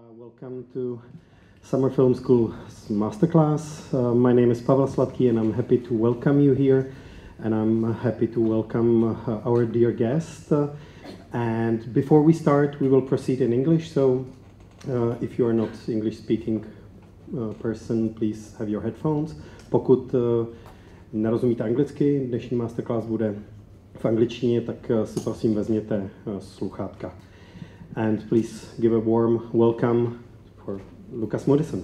Welcome to Summer Film School's masterclass. My name is Pavel Sladký and I'm happy to welcome you here, and I'm happy to welcome our dear guest. And before we start, we will proceed in English, so if you are not English-speaking person, please have your headphones. Pokud nerozumíte anglicky, dnešní masterclass bude v angličtině, tak si prosím vezměte sluchátka. And please give a warm welcome for Lucase Moodyssona.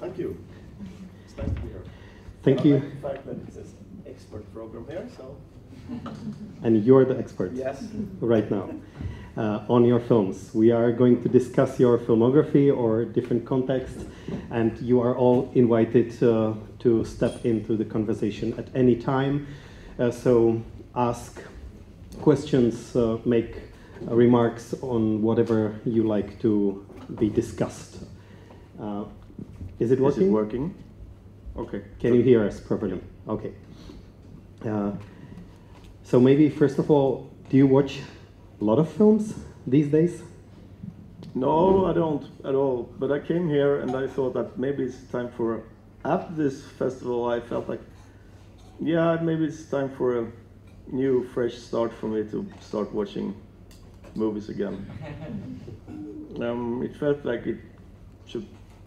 Thank you. It's nice to be here. Thank you. I like the fact that it says expert program here, so. And you're the expert. Yes. Right now. On your films. We are going to discuss your filmography or different contexts, and you are all invited to step into the conversation at any time. So ask questions, make remarks on whatever you like to be discussed. Is it working? Is it working? Okay. Can you hear us properly? Okay. So maybe first of all, do you watch a lot of films these days? No, I don't at all. But I came here and I thought that maybe it's time for, after this festival, I felt like, yeah, maybe it's time for a new, fresh start for me to start watching movies again. It felt like it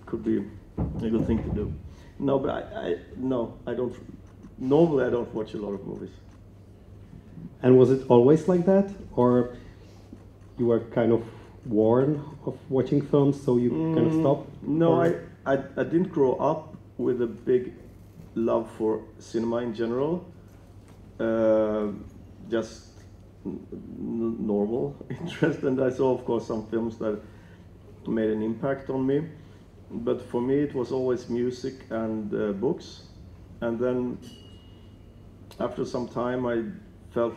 could be a good thing to do. No, but I don't. Normally, I don't watch a lot of movies. And was it always like that, or you were kind of warned of watching films, so you kind of stopped? No, I didn't grow up with a big love for cinema in general. Just normal interest, and I saw, of course, some films that made an impact on me. But for me, it was always music and books. And then, after some time, I felt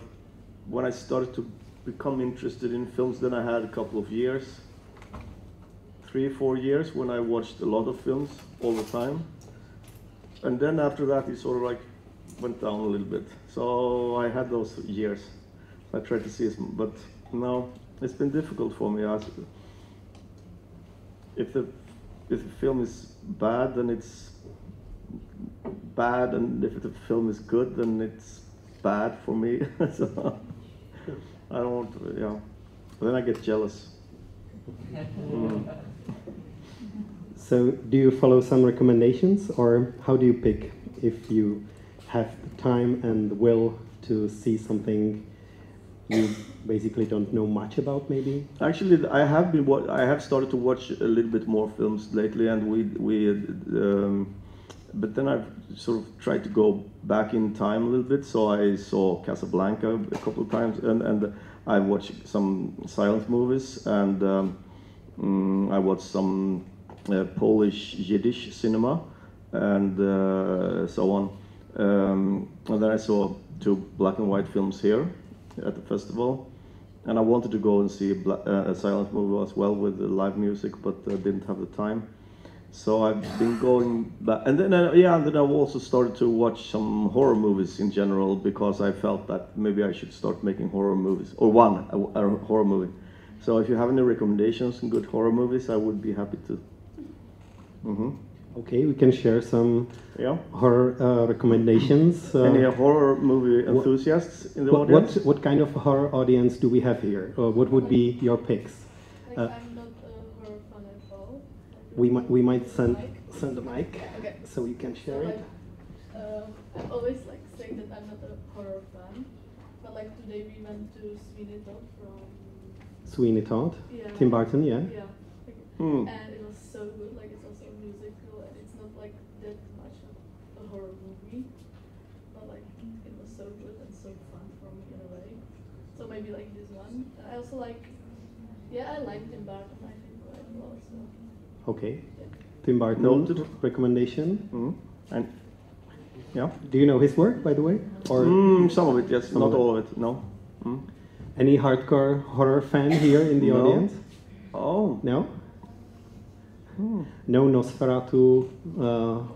when I started to become interested in films, then I had a couple of years, 3-4 years, when I watched a lot of films all the time. And then after that, it sort of like went down a little bit. So I had those years. I tried to see it, but no, it's been difficult for me. If the film is bad, then it's bad, and if the film is good, then it's bad for me. So I don't, yeah. Then I get jealous. So do you follow some recommendations, or how do you pick if you have the time and will to see something you basically don't know much about, maybe? Actually, I have started to watch a little bit more films lately, and but then I've sort of tried to go back in time a little bit. So I saw Casablanca a couple of times, and I watched some silent movies, and I watched some Polish Yiddish cinema, and so on. And then I saw 2 black and white films here at the festival, and I wanted to go and see a silent movie as well with the live music, but didn't have the time. So I've been going back, and then I've also started to watch some horror movies in general, because I felt that maybe I should start making horror movies, or a horror movie. So if you have any recommendations on good horror movies, I would be happy to. Okay, we can share some horror recommendations. Any horror movie enthusiasts in the audience? What kind of horror audience do we have here? What would be your picks? I'm not a horror fan at all. We might send the mic, okay, so you can share it. I always say that I'm not a horror fan, but today we went to Sweeney Todd from Sweeney Todd, Tim Burton, yeah. Yeah, and it was so good. It's also a musical, and it's not that much a horror movie, but it was so good and so fun for me in a way. So maybe this one. I also I like Tim Burton, I think, quite well. So. Okay. Tim Burton, noted recommendation. And yeah. Do you know his work, by the way? Or some of it, yes. Not all of it, no. Any hardcore horror fan here in the audience? Oh. No? No Nosferatu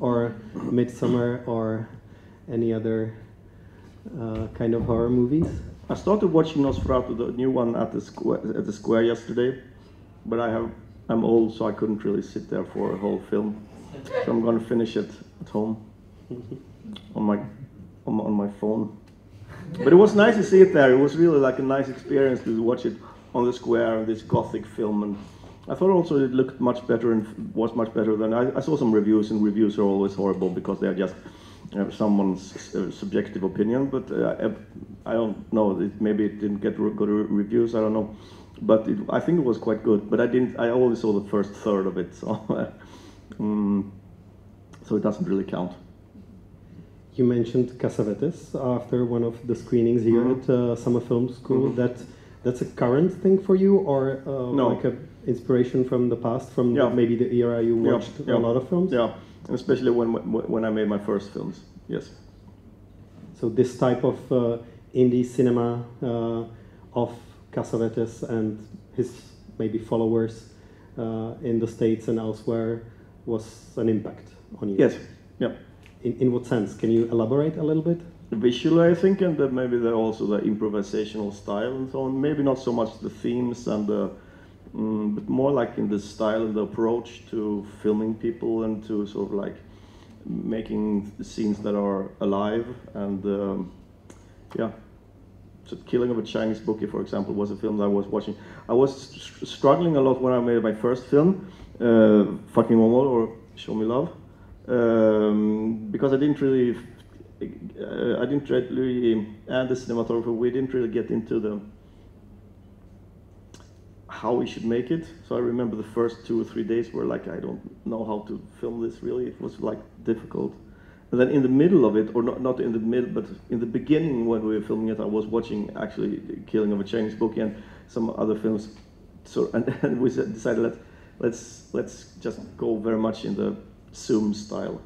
or Midsummer or any other kind of horror movies? I started watching Nosferatu, the new one, at the Square yesterday, but I'm old, so I couldn't really sit there for a whole film. So I'm going to finish it at home on my phone. But it was nice to see it there. It was really like a nice experience to watch it on the Square, this gothic film, and I thought also it looked much better and was much better than I saw some reviews, and reviews are always horrible because they are just someone's subjective opinion. But I don't know. Maybe it didn't get good reviews. I don't know. But I think it was quite good. But I only saw the first third of it, so so it doesn't really count. You mentioned Cassavetes after one of the screenings here at Summer Film School. That's a current thing for you, or no. like an inspiration from the past, from maybe the era you watched a lot of films? Yeah, and especially when I made my first films, yes. So this type of indie cinema of Cassavetes and his maybe followers in the States and elsewhere was an impact on you? Yes, yeah. In what sense? Can you elaborate a little bit? Visually, I think, and maybe also the improvisational style and so on. Maybe not so much the themes and but more like in the style and the approach to filming people and to sort of like making scenes that are alive and yeah. So Killing of a Chinese Bookie, for example, was a film that I was watching. I was struggling a lot when I made my first film, Fucking Normal or Show Me Love, because I didn't really, and the cinematographer, we didn't really get into how we should make it. So I remember the first 2 or 3 days were like, I don't know how to film this really. It was like difficult. And then in the middle of it, or not in the middle, but in the beginning when we were filming it, I was watching actually Killing of a Chinese Bookie and some other films. So and we decided let's just go very much in the Zoom style.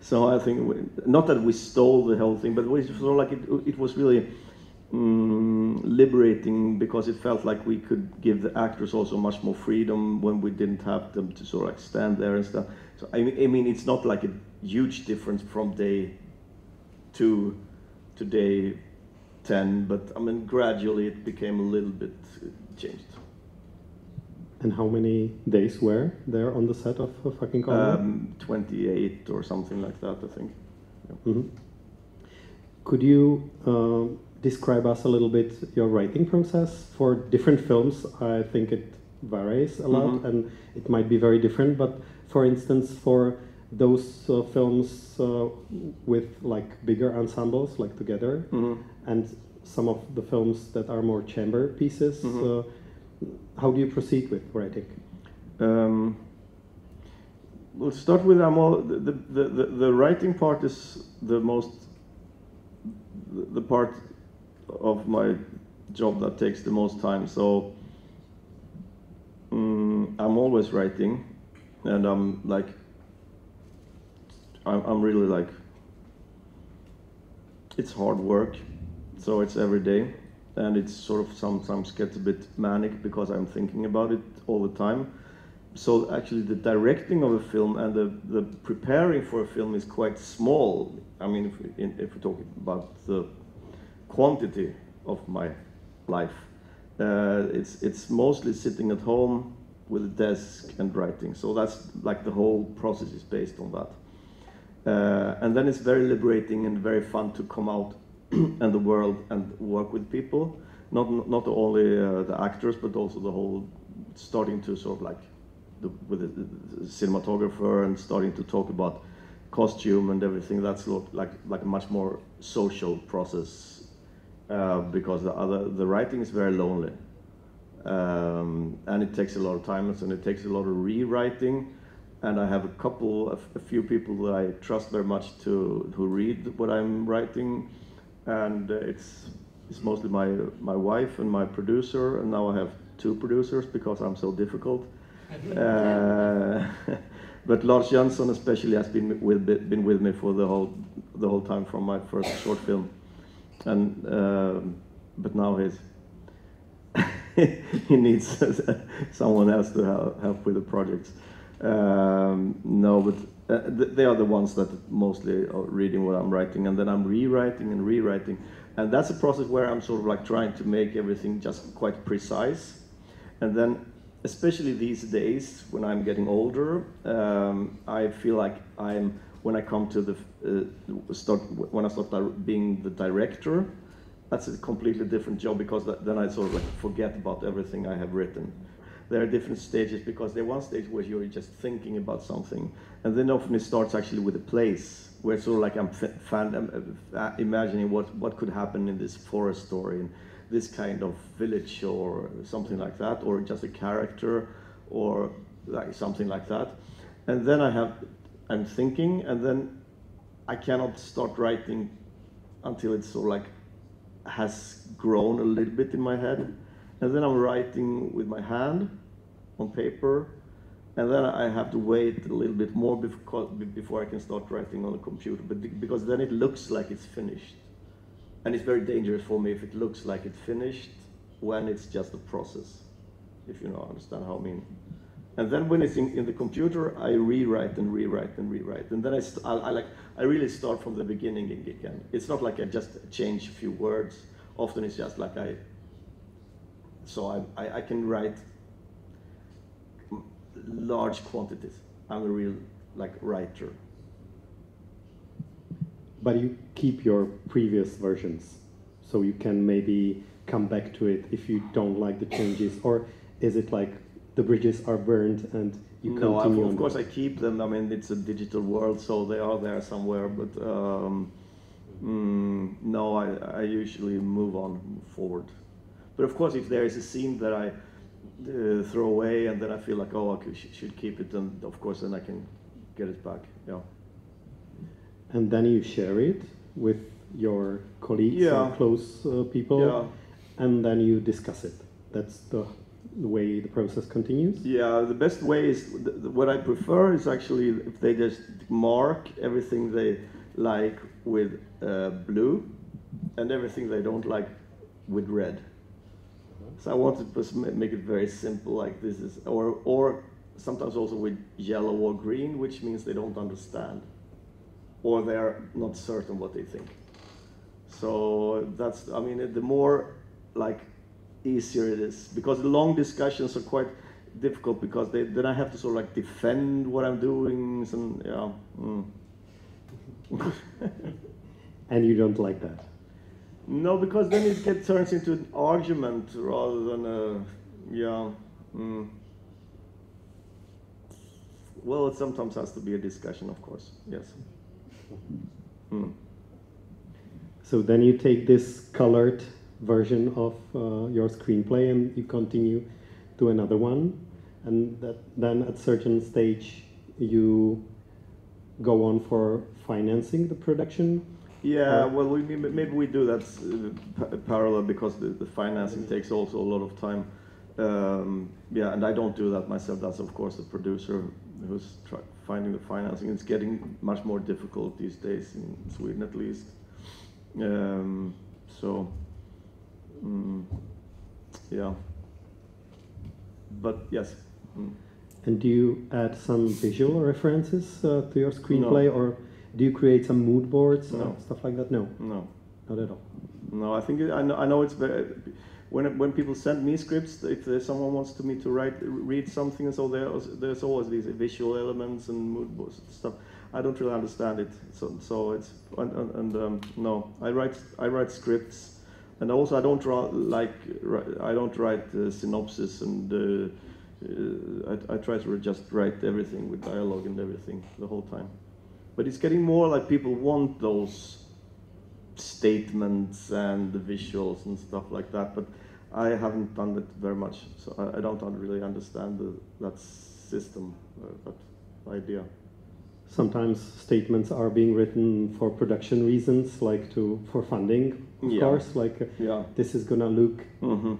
So I think not that we stole the whole thing, but we felt like it was really liberating because it felt like we could give the actors also much more freedom when we didn't have them to sort of like stand there and stuff. So I mean it's not like a huge difference from day 2 to day 10, but I mean gradually it became a little bit changed. And how many days were there on the set of Fucking Normal? 28 or something like that, I think. Yeah. Mm-hmm. Could you describe us a little bit your writing process for different films? I think it varies a lot and it might be very different, but for instance, for those films with like bigger ensembles, like Together, and some of the films that are more chamber pieces, how do you proceed with writing? We'll start with the writing part is the part of my job that takes the most time. So I'm always writing, and I'm really like, it's hard work, so it's every day. And it's sort of sometimes gets a bit manic because I'm thinking about it all the time. So actually the directing of a film and the preparing for a film is quite small. I mean, if we're talking about the quantity of my life, it's mostly sitting at home with a desk and writing. So that's like the whole process is based on that. And then it's very liberating and very fun to come out and the world and work with people, not only the actors but also the whole, starting to sort of like with the cinematographer and starting to talk about costume and everything. That's like a much more social process because the writing is very lonely and it takes a lot of time and it takes a lot of rewriting. And I have a few people that I trust very much who read what I'm writing. And it's mostly my wife and my producer, and now I have 2 producers because I'm so difficult. But Lars Jönsson especially has been with me for the whole time from my first short film, and but now he needs someone else to help with the projects. No, but they are the ones that mostly are reading what I'm writing, and then I'm rewriting and rewriting, and that's a process where I'm sort of like trying to make everything just quite precise, and then especially these days when I'm getting older, I feel like when I come to the when I start being the director, that's a completely different job, because then I sort of like forget about everything I have written. There are different stages, because there's one stage where you're just thinking about something, and then often it starts actually with a place, where sort of like I'm imagining what could happen in this forest story, in this kind of village or something like that, or just a character or like something like that. And then I'm thinking, and then I cannot start writing until it's sort of like has grown a little bit in my head. And then I'm writing with my hand on paper, and then I have to wait a little bit more before I can start writing on the computer, because then it looks like it's finished. And it's very dangerous for me if it looks like it's finished when it's just a process, if you understand how I mean. And then when it's in the computer, I rewrite and rewrite and rewrite. And then I really start from the beginning again. It's not like I just change a few words. Often it's just like I can write large quantities. I'm a real writer. But you keep your previous versions, so you can maybe come back to it if you don't like the changes, or is it like the bridges are burned and you continue? No, of course I keep them. I mean, it's a digital world, so they are there somewhere. But no, I usually move forward. But of course, if there is a scene that I throw away and then I feel like, oh, I should keep it, then of course then I can get it back. Yeah. And then you share it with your colleagues and close people, and then you discuss it. That's the way the process continues? Yeah, the best way is, what I prefer is actually if they just mark everything they like with blue and everything they don't like with red. So I want to make it very simple, like this is, or sometimes also with yellow or green, which means they don't understand, or they are not certain what they think. So that's, I mean, the more easier it is, because the long discussions are quite difficult, because then I have to sort of defend what I'm doing, And you don't like that? No, because then it turns into an argument rather than Well, it sometimes has to be a discussion, of course, yes. So then you take this colored version of your screenplay and you continue to another one, and then at certain stage you go on for financing the production? Yeah, well, maybe we do that parallel, because the financing takes also a lot of time. Yeah, and I don't do that myself. That's of course the producer who's finding the financing. It's getting much more difficult these days in Sweden, at least. Yeah. But yes. And do you add some visual references to your screenplay, No. or do you create some mood boards No. or stuff like that? No, No. not at all. No, I think I know it's very. When people send me scripts, if someone wants me to read something, and so there's always these visual elements and mood boards and stuff. I don't really understand it, so it's no. I write scripts, and also I don't write synopsis, and I try to just write everything with dialogue and everything the whole time. But it's getting more like people want those statements and the visuals and stuff like that, but I haven't done it very much, so I don't really understand that system, that idea. Sometimes statements are being written for production reasons, for funding, of course, this is gonna look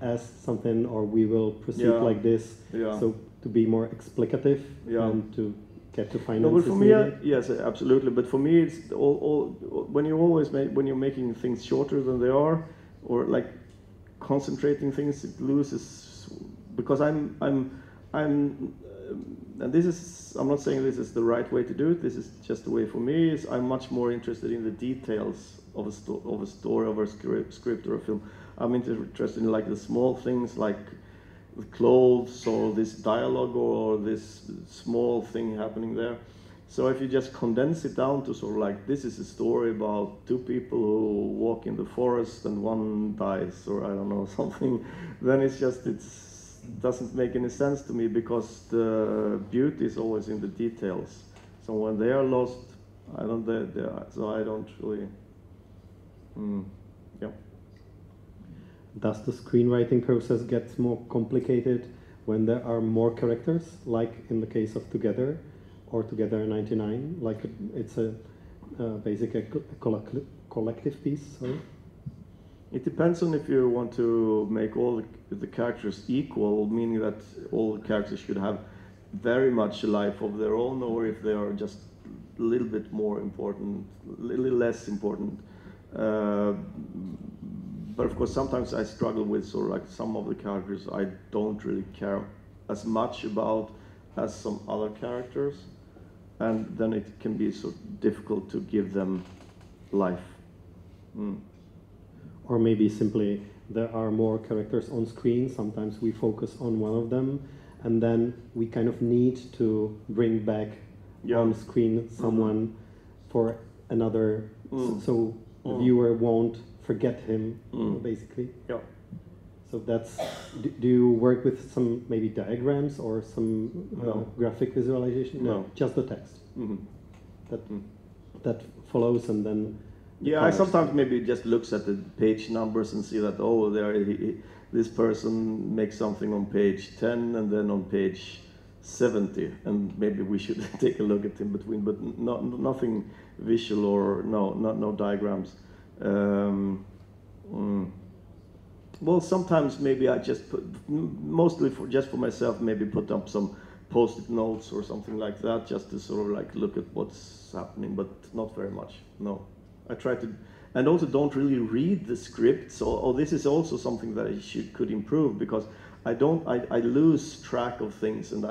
as something, or we will proceed like this, so to be more explicative and to get to finances. No, but for me, yes, absolutely. But for me, it's all when you're making things shorter than they are, or concentrating things, it loses, because I'm and this is, I'm not saying this is the right way to do it, this is just the way for me, is I'm much more interested in the details of a story, of a script or a film. I'm interested in like the small things like the clothes or this dialogue or this small thing happening there. So if you just condense it down to sort of like, this is a story about two people who walk in the forest and one dies, or I don't know, something, then it doesn't make any sense to me, because the beauty is always in the details. So when they are lost, so I don't really, yeah. Does the screenwriting process get more complicated when there are more characters, like in the case of Together or Together 99? Like it's a basically a collective piece. Sorry. It depends on if you want to make all the characters equal, meaning that all the characters should have very much a life of their own, or if they are just a little bit more important, a little less important. But of course, sometimes I struggle with sort of like some of the characters I don't really care as much about as some other characters, and then it can be so difficult to give them life. Or maybe simply there are more characters on screen, sometimes we focus on one of them, and then we kind of need to bring back on screen someone for another, so the viewer won't forget him, basically. Yeah. So that's, do you work with some maybe diagrams or some graphic visualization? No. Just the text. That follows and then... Yeah, I sometimes maybe just looks at the page numbers and see that, oh, this person makes something on page 10 and then on page 70, and maybe we should take a look at in between, but nothing visual or no diagrams. Well, sometimes maybe I just mostly just for myself, maybe put up some post-it notes or something like that, just to sort of like look at what's happening, but not very much, no. I try to, and also don't really read the script, so this is also something that I could improve, because I lose track of things, and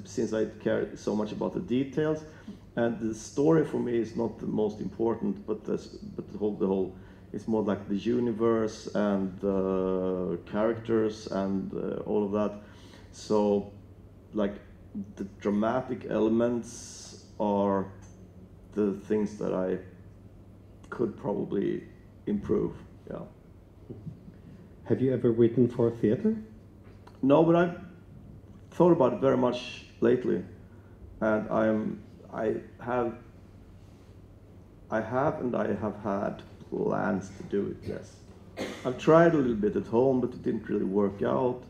since I care so much about the details, and the story for me is not the most important, but the whole, it's more like the universe and the characters and all of that. So, like, the dramatic elements are the things that I could probably improve, yeah. Have you ever written for theater? No, but I've thought about it very much lately, and I have had plans to do it, yes. I've tried a little bit at home, but it didn't really work out.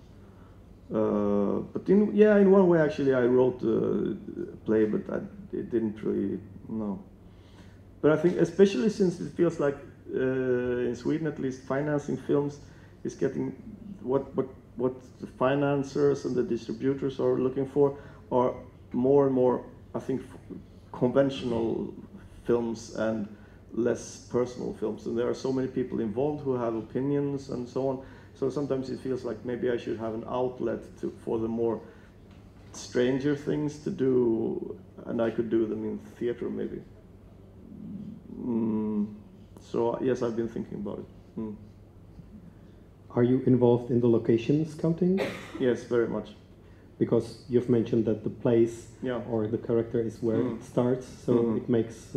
But in one way, actually, I wrote a play, but it didn't really, no. But I think, especially since it feels like, in Sweden at least, financing films is getting, what the financiers and the distributors are looking for are more and more, I think, conventional films and less personal films. And there are so many people involved who have opinions and so on. So sometimes it feels like maybe I should have an outlet for the more stranger things to do, and I could do them in theater maybe. So yes, I've been thinking about it. Are you involved in the location scouting? Yes, very much. Because you've mentioned that the place or the character is where it starts, so it makes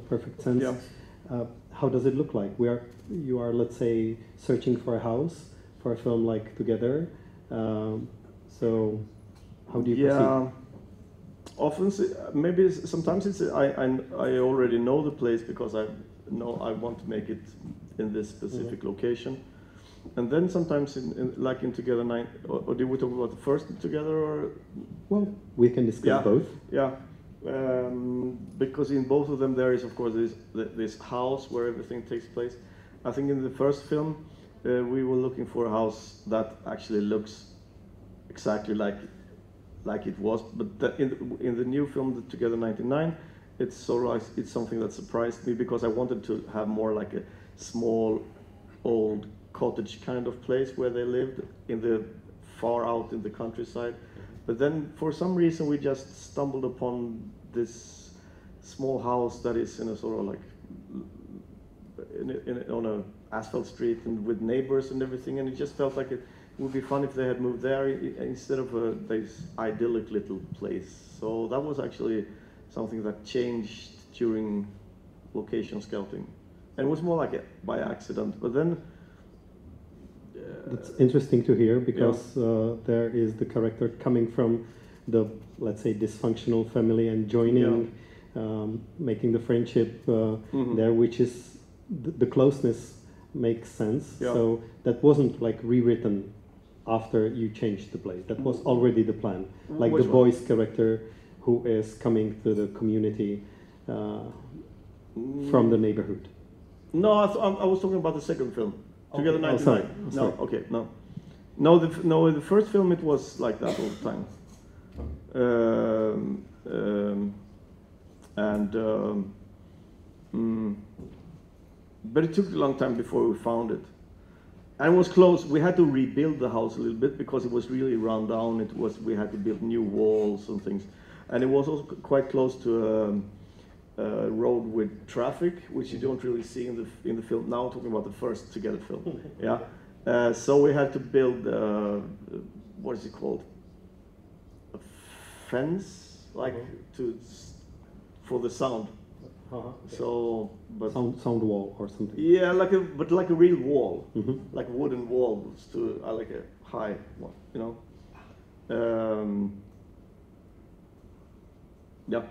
perfect sense. Yeah. How does it look like? You are, let's say, searching for a house for a film like Together. So how do you proceed? Often, maybe sometimes it's I already know the place because I know I want to make it in this specific location, and then sometimes like in Together 9, or did we talk about the first Together, or? Well, we can discuss both. Yeah, because in both of them there is of course this house where everything takes place. I think in the first film we were looking for a house that actually looks exactly like it was, but in the new film, Together 99, it's something that surprised me, because I wanted to have more like a small, old cottage kind of place where they lived far out in the countryside, But then, for some reason, we just stumbled upon this small house that is in a sort of like on a asphalt street and with neighbors and everything, and it just felt like it would be fun if they had moved there instead of this idyllic little place. So that was actually something that changed during location scouting, and it was more like by accident. But then it's interesting to hear because there is the character coming from the, let's say, dysfunctional family and joining, making the friendship there, which is the closeness makes sense. Yeah. So that wasn't like rewritten after you changed the play. That was already the plan. Like Which the one? boy's character who is coming to the community from the neighborhood. No, I was talking about the second film. Together Okay. 99. Oh, sorry. No, Sorry. okay, no. No, the first film it was like that all the time. But it took a long time before we found it. And it was close. We had to rebuild the house a little bit because it was really run down. We had to build new walls and things. And it was also quite close to a road with traffic, which you don't really see in the film. Now I'm talking about the first Together film. Yeah. So we had to build what is it called? A fence, like for the sound. So, but Sound wall or something. yeah, like a real wall, Mm-hmm. like wooden walls to like a high one, you know. Yeah.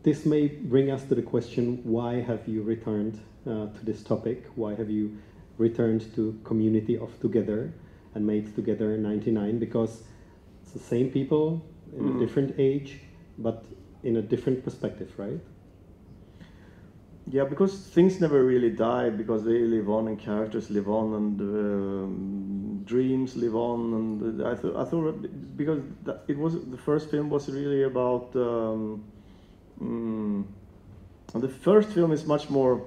This may bring us to the question, why have you returned to this topic? Why have you returned to community of Together and made Together 99? Because it's the same people in a different age, but in a different perspective, right? Yeah, because things never really die, because they live on and characters live on and dreams live on. And I thought because it was the first film was really about the first film is much more,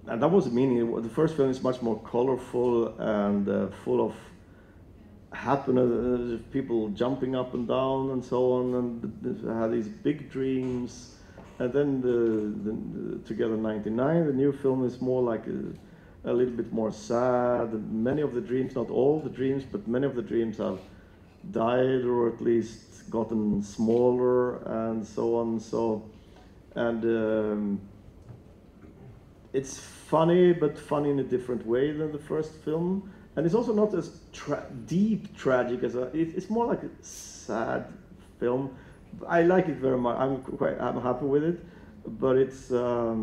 and that was the meaning. The first film is much more colorful and full of happiness, people jumping up and down and so on, and had these big dreams. And then the Together 99, the new film, is more like a little bit more sad. Many of the dreams, not all the dreams, but many of the dreams have died or at least gotten smaller and so on. So, and it's funny, but funny in a different way than the first film. And it's also not as deep tragic as it's more like a sad film. I like it very much. I'm happy with it, but it's I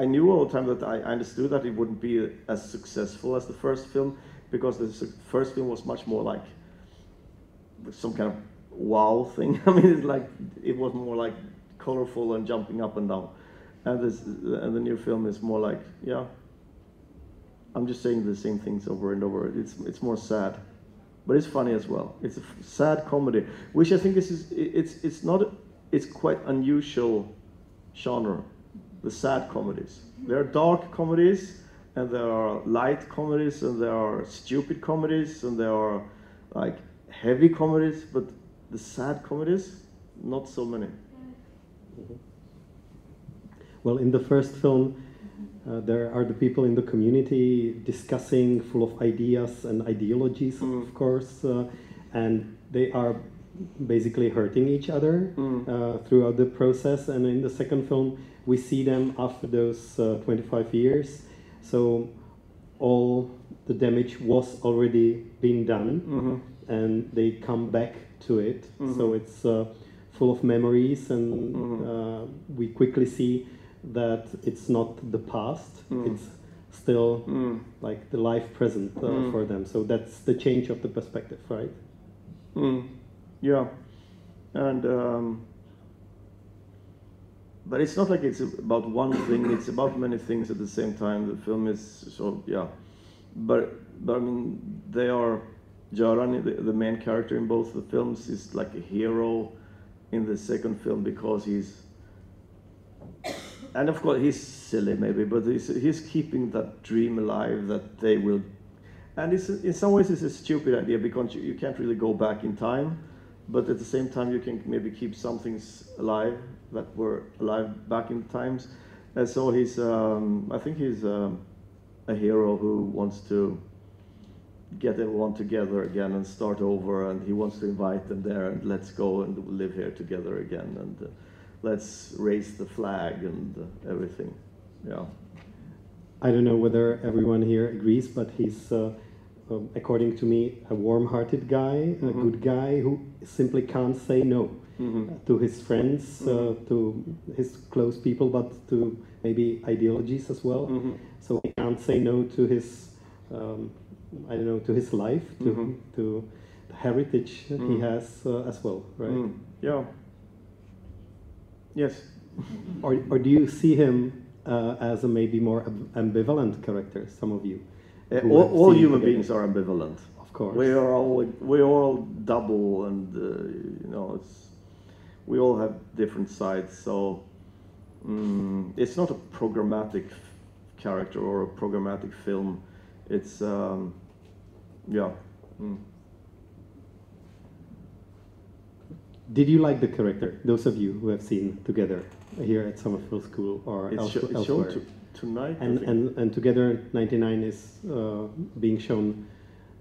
knew all the time that I understood that it wouldn't be as successful as the first film, because the first film was much more like some kind of wow thing. I mean, it was more like colorful and jumping up and down, and the new film is more like, yeah, I'm just saying the same things over and over. It's more sad. But it's funny as well. It's a sad comedy, which I think it's quite unusual genre, the sad comedies. There are dark comedies, and there are light comedies, and there are stupid comedies, and there are like heavy comedies, but the sad comedies, not so many. Mm-hmm. Well, in the first film, there are the people in the community discussing, full of ideas and ideologies, of course, and they are basically hurting each other throughout the process. And in the second film, we see them after those 25 years. So all the damage was already been done, and they come back to it. So it's full of memories, and we quickly see that it's not the past, it's still like the life present for them. So that's the change of the perspective, right? Yeah, and but it's not like it's about one thing, it's about many things at the same time. The film is so, yeah, but I mean, they are, Göran, the main character in both the films, is like a hero in the second film because and of course he's silly maybe, but he's keeping that dream alive that they will. And in some ways it's a stupid idea because you can't really go back in time, but at the same time you can maybe keep some things alive that were alive back in times. And so he's, I think he's a hero who wants to get everyone together again and start over, and he wants to invite them there and let's go and live here together again, and let's raise the flag and everything. Yeah. I don't know whether everyone here agrees, but he's, according to me, a warm-hearted guy, a good guy who simply can't say no to his friends, to his close people, but to maybe ideologies as well. So he can't say no to his, I don't know, to his life, to the heritage he has as well, right? Yeah. Yes. Or do you see him as a maybe more ambivalent character, some of you? All human beings are ambivalent. Of course. We're all double, and you know, we all have different sides. So it's not a programmatic character or a programmatic film. It's yeah. Did you like the character? Those of you who have seen Together here at Summer Film School or It's elsewhere. shown tonight. And Together 99 is being shown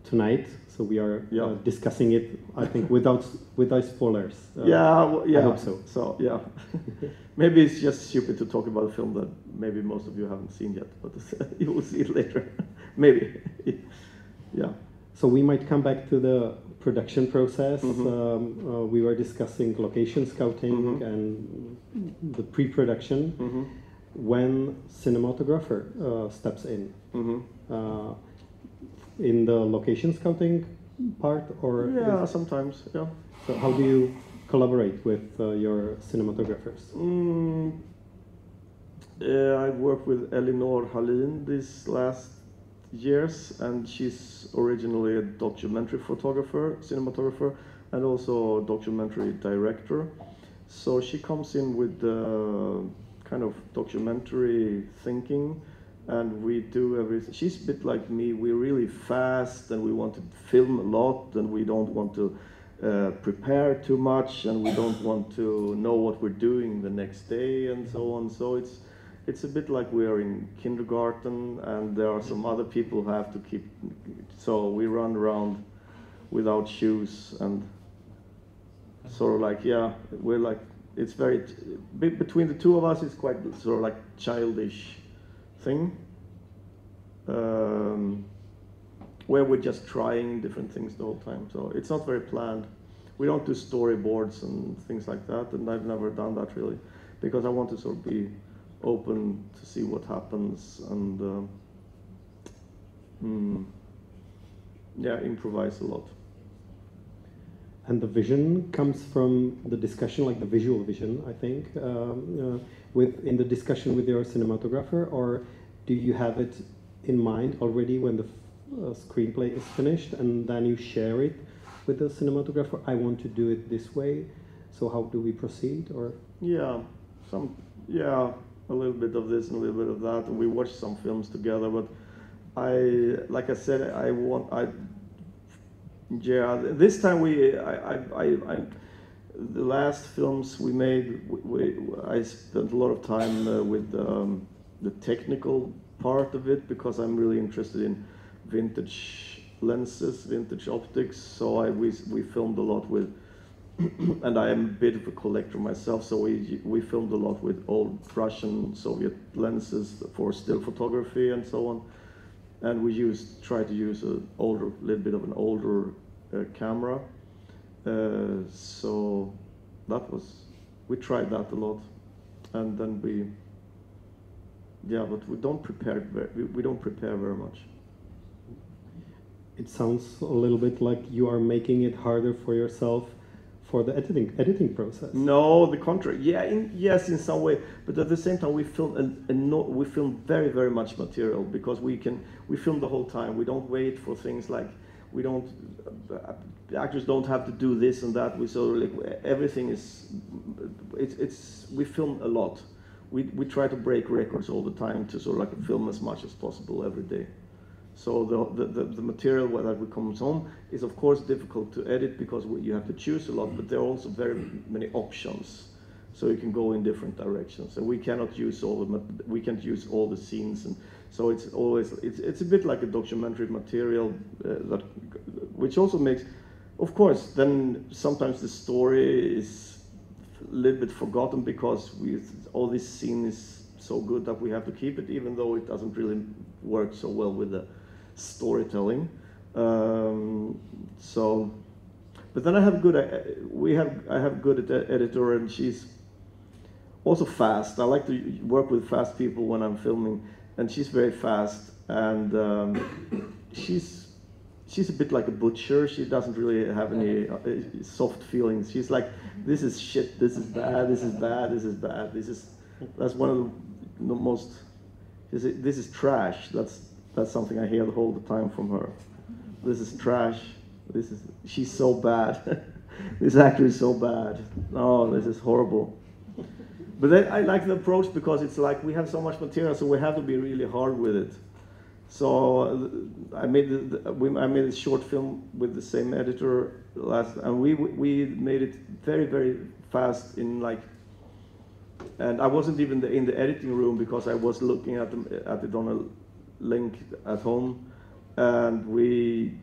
tonight, so we are discussing it. I think without spoilers. Yeah. I hope so. So yeah, maybe it's just stupid to talk about a film that maybe most of you haven't seen yet, but you will see it later. Maybe. Yeah. So we might come back to the production process. We were discussing location scouting and the pre-production. When cinematographer steps in the location scouting part, or sometimes. So how do you collaborate with your cinematographers? I've worked with Elinor Hallin these last years, and she's originally a documentary photographer, cinematographer, and also a documentary director. So she comes in with kind of documentary thinking, and we do everything. She's a bit like me. We're really fast, and we want to film a lot, and we don't want to prepare too much, and we don't want to know what we're doing the next day, and so on. So it's a bit like we are in kindergarten, and there are some other people who have to keep. So we run around without shoes, and sort of like we're like. It's very, between the two of us, it's quite sort of like childish thing, where we're just trying different things the whole time. So it's not very planned. We don't do storyboards and things like that, and I've never done that really, because I want to sort of be open to see what happens and improvise a lot. And the vision comes from the discussion, like the visual vision, I think, in the discussion with your cinematographer, or do you have it in mind already when the screenplay is finished, and then you share it with the cinematographer? I want to do it this way, so how do we proceed? Or a little bit of this and a little bit of that, and we watched some films together. But like I said, this time the last films we made, I spent a lot of time with the technical part of it, because I'm really interested in vintage lenses, vintage optics. So we filmed a lot with, and I am a bit of a collector myself. So we filmed a lot with old Russian, Soviet lenses for still photography and so on. And we tried to use a little bit of an older camera. So we tried that a lot, and then but we don't prepare very much. It sounds a little bit like you are making it harder for yourself for the editing process. No, the contrary. Yes, in some way. But at the same time, we film very, very much material, because we film the whole time. We don't wait for things like actors don't have to do this and that. Everything is. We film a lot. we try to break records all the time to sort of like film as much as possible every day. So the material that comes home is of course difficult to edit because you have to choose a lot, but there are also very many options. So you can go in different directions, and we cannot use we can't use all the scenes, and so it's always it's a bit like a documentary material which also makes, of course, then sometimes the story is a little bit forgotten because all this scene is so good that we have to keep it, even though it doesn't really work so well with the storytelling. But then I have a good editor, and she's also fast. I like to work with fast people when I'm filming, and she's very fast, and she's a bit like a butcher. She doesn't really have any soft feelings. She's like, this is shit, this is bad, this is bad, this is bad, that's one of the most, this is trash. That's something I hear the whole time from her. This is trash, she's so bad. This actor is so bad. Oh, this is horrible. But then I like the approach because it's like we have so much material, so we have to be really hard with it. So I made a short film with the same editor and we made it very, very fast in like, and I wasn't even in the editing room because I was looking at it on a link at home, and we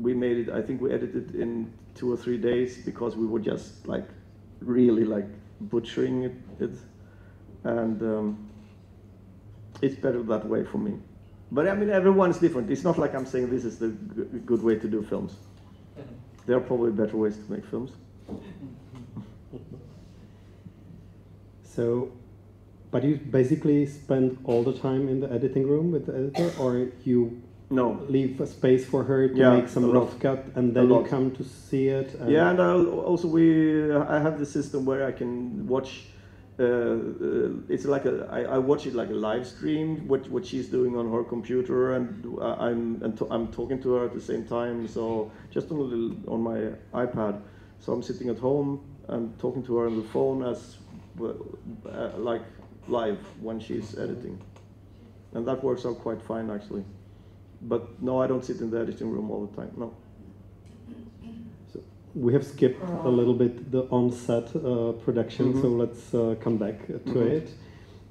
made it. I think we edited it in 2 or 3 days because we were just like really like butchering it, and it's better that way for me. But I mean, everyone is different. It's not like I'm saying this is the good way to do films. There are probably better ways to make films. So, but you basically spend all the time in the editing room with the editor, or you leave a space for her to make some rough cut, and then you come to see it? And yeah, and I have the system where I can watch. It's like I watch it like a live stream, what she's doing on her computer, and I'm talking to her at the same time. So just on my iPad. So I'm sitting at home and talking to her on the phone as like live when she's editing, and that works out quite fine actually. But no, I don't sit in the editing room all the time. No. We have skipped a little bit the on-set production, so let's come back to it.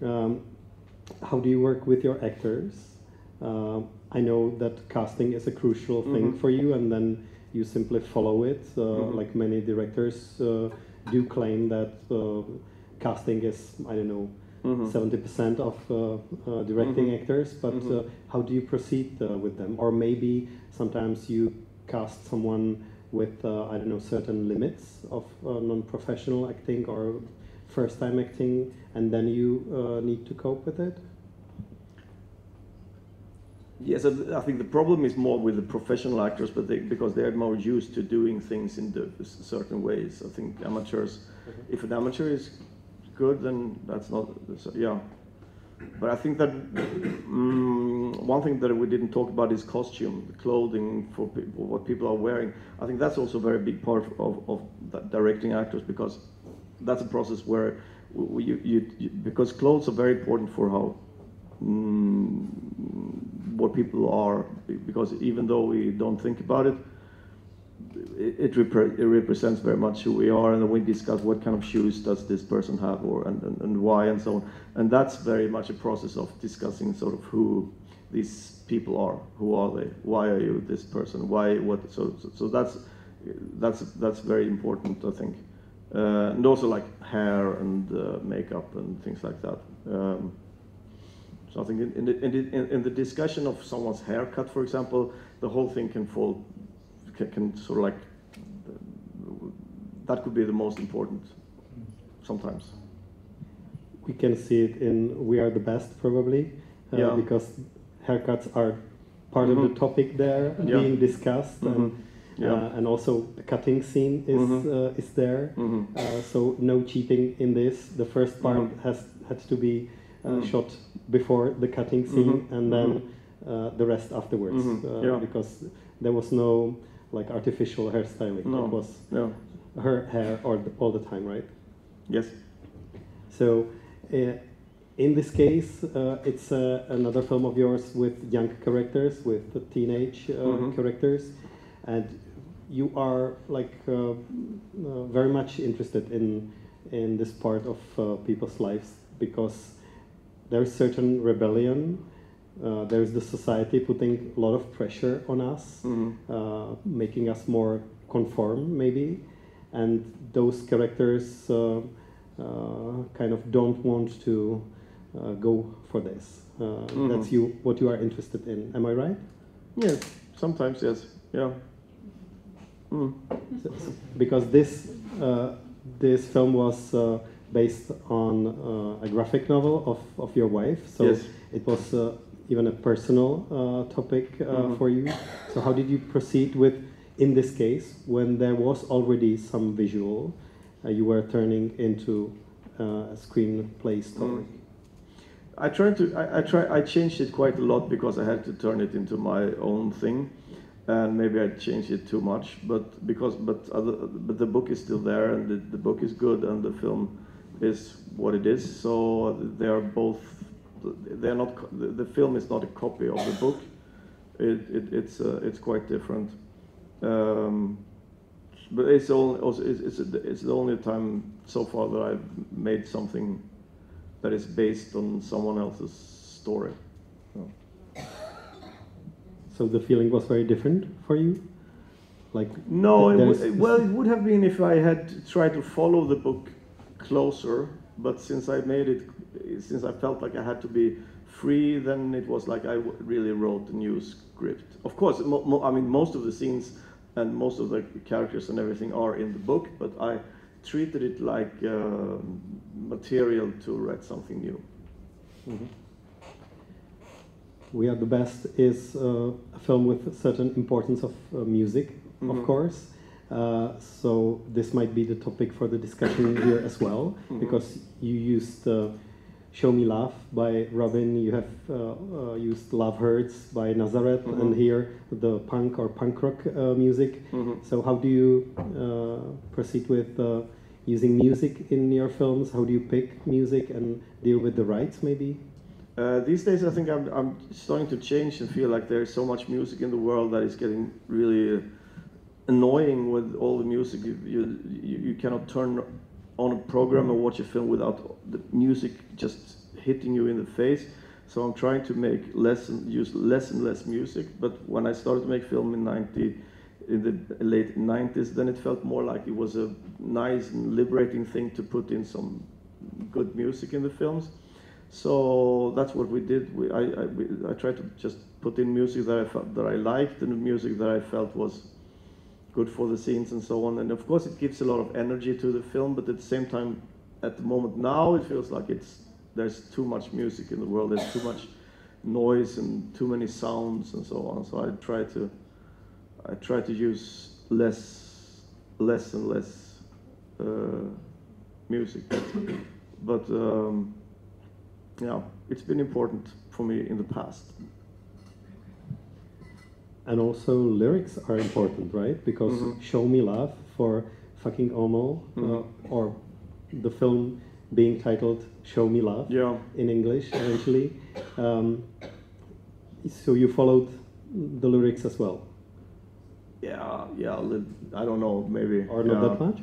How do you work with your actors? I know that casting is a crucial thing for you, and then you simply follow it. Like many directors do claim that casting is, I don't know, 70% of directing actors, but how do you proceed with them? Or maybe sometimes you cast someone with, I don't know, certain limits of non-professional acting or first-time acting, and then you need to cope with it? Yes, I think the problem is more with the professional actors, but because they're more used to doing things in certain ways. I think amateurs, if an amateur is good, then that's not, yeah. But I think that one thing that we didn't talk about is costume, the clothing for people, what people are wearing. I think that's also a very big part of directing actors, because that's a process where because clothes are very important for how what people are, because even though we don't think about it, it represents very much who we are, and then we discuss what kind of shoes does this person have, or and why, and so on. And that's very much a process of discussing sort of who these people are, who are they, why are you this person, why, what, so that's very important, I think, and also like hair and makeup and things like that. So I think in the discussion of someone's haircut, for example, the whole thing can fall. Can sort of like, that could be the most important sometimes. We can see it in We Are the Best, probably, because haircuts are part of the topic there being discussed, and also the cutting scene is there. So no cheating in this. The first part had to be shot before the cutting scene, and then the rest afterwards, because there was no like artificial hairstyling. No. It was her hair all the time, right? Yes. So in this case, it's another film of yours with young characters, with the teenage characters, and you are like very much interested in this part of people's lives because there is certain rebellion. There is the society putting a lot of pressure on us, making us more conform, maybe, and those characters kind of don't want to go for this. That's what you are interested in. Am I right? Yes, sometimes yes. Yeah. Because this film was based on a graphic novel of your wife, so yes. It was even a personal topic for you. So how did you proceed with, in this case, when there was already some visual, you were turning into a screenplay story? I changed it quite a lot because I had to turn it into my own thing, and maybe I changed it too much. But the book is still there, and the book is good, and the film is what it is. So they are both. They're not. The film is not a copy of the book. It's quite different. But it's the only time so far that I've made something that is based on someone else's story. So the feeling was very different for you? Like no, it would have been if I had tried to follow the book closer. But since I felt like I had to be free, then it was like I really wrote a new script. Of course, I mean most of the scenes and most of the characters and everything are in the book, but I treated it like material to write something new. We Are the Best is a film with a certain importance of music, of course. So this might be the topic for the discussion here as well, because you used Show Me Love by Robin, you have used Love Hurts by Nazareth, and here the punk or punk rock music. So how do you proceed with using music in your films? How do you pick music and deal with the rights, maybe? These days I think I'm starting to change and feel like there's so much music in the world that is getting really annoying with all the music. You cannot turn on a program or watch a film without the music just hitting you in the face. So I'm trying to make use less and less music. But when I started to make film in the late 90s, then it felt more like it was a nice and liberating thing to put in some good music in the films. So that's what we did. I tried to just put in music that I felt that I liked, and music that I felt was good for the scenes and so on. And of course it gives a lot of energy to the film, but at the same time, at the moment now, it feels like there's too much music in the world, there's too much noise and too many sounds and so on. So I try to use less and less music. But yeah, it's been important for me in the past. And also lyrics are important, right? Because Show Me Love for Fucking Omo, or the film being titled Show Me Love in English eventually. So you followed the lyrics as well? Yeah, I don't know, maybe. Or not that much?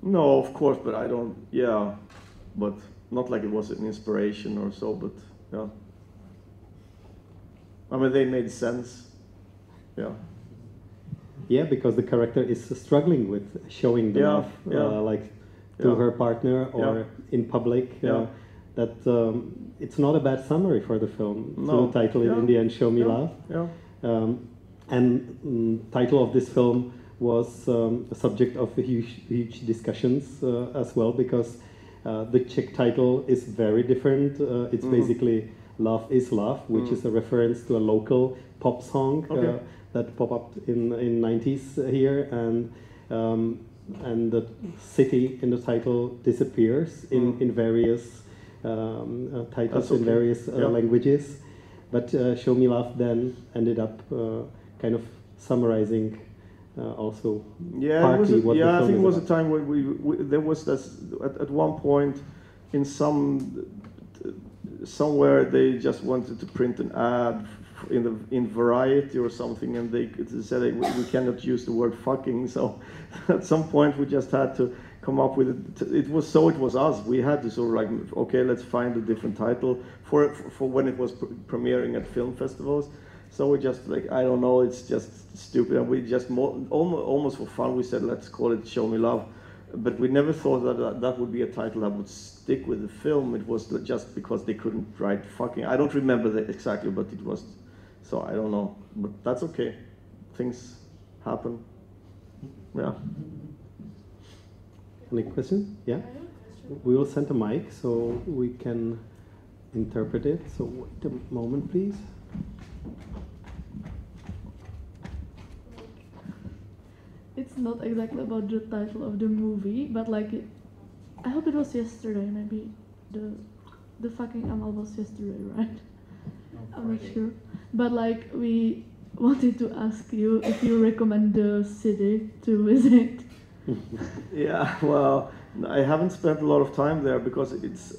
No, of course, but I don't, but not like it was an inspiration or so, but yeah. I mean, they made sense. Yeah, because the character is struggling with showing the love, like to her partner or in public. That it's not a bad summary for the film. No. So the title in the end, Show Me Love. And title of this film was a subject of huge discussions as well, because the Czech title is very different. It's basically Love is Love, which is a reference to a local pop song that popped up in 90s here, and the city in the title disappears in various titles in various languages. But Show Me Love then ended up kind of summarizing also Yeah, it was partly what the I film think is it was a about. time when we there was this at one point in somewhere they just wanted to print an ad in Variety or something, and they said we cannot use the word fucking. So at some point we just had to come up with it. It was us. We had to sort of like, okay, let's find a different title for when it was premiering at film festivals. So we just like, I don't know, it's just stupid, and we just almost for fun we said let's call it Show Me Love, but we never thought that would be a title that would stick with the film. It was just because they couldn't write fucking. I don't remember that exactly, but it was. So I don't know, but that's okay. Things happen. Yeah. Any questions? Yeah? I have a question. We will send a mic so we can interpret it. So wait a moment, please. It's not exactly about the title of the movie, but like, I hope it was yesterday. Maybe the fucking Amal was yesterday, right? I'm not sure. But like, we wanted to ask you if you recommend the city to visit. Yeah, well, I haven't spent a lot of time there because it's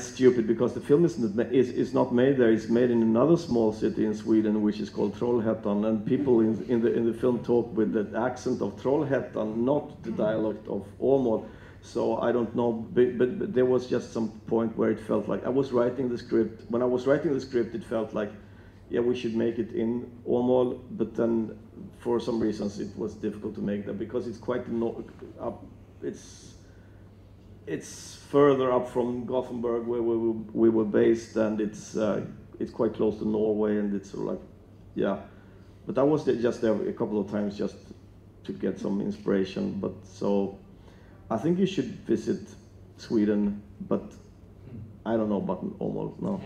stupid because the film is not made there. It's made in another small city in Sweden, which is called Trollhättan, and people in the film talk with the accent of Trollhättan, not the dialect of Åmål. So I don't know, but there was just some point where it felt like I was writing the script. When I was writing the script, it felt like, yeah, we should make it in Åmål, but then for some reasons it was difficult to make that because it's quite up. It's further up from Gothenburg where we were based, and it's quite close to Norway, and it's sort of like, yeah. But I was just there a couple of times just to get some inspiration. But so I think you should visit Sweden, but I don't know about Åmål, no.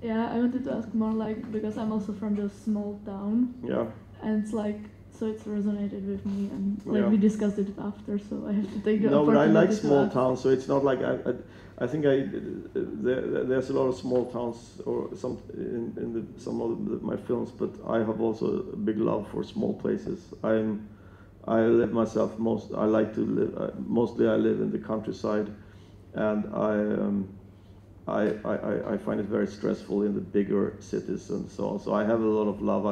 Yeah, I wanted to ask more like, because I'm also from the small town. Yeah. And it's like, so it's resonated with me, and like Yeah. we discussed it after, so I have to take the No, but I opportunity like to small ask. towns, so it's not like I think there's a lot of small towns or some in some of my films, but I have also a big love for small places. I live myself I like to live mostly I live in the countryside, and I find it very stressful in the bigger cities and so on. So I have a lot of love.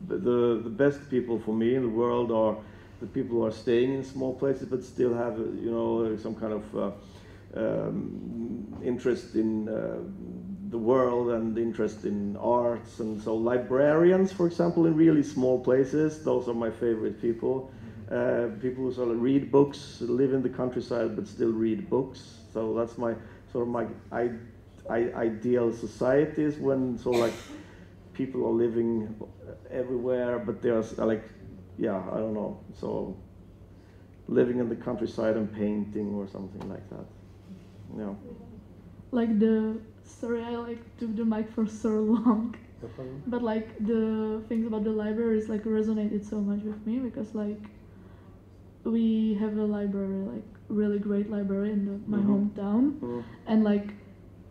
The best people for me in the world are the people who are staying in small places but still have some kind of interest in the world and interest in arts. And so librarians, for example, in really small places, those are my favorite people. People who sort of read books, live in the countryside but still read books. So that's my ideal society is when people are living everywhere, but there's I don't know, so living in the countryside and painting or something like that. Yeah. Like sorry, I took the mic for so long, but like the things about the library is like resonated so much with me because like we have a library, like really great library in my hometown, and like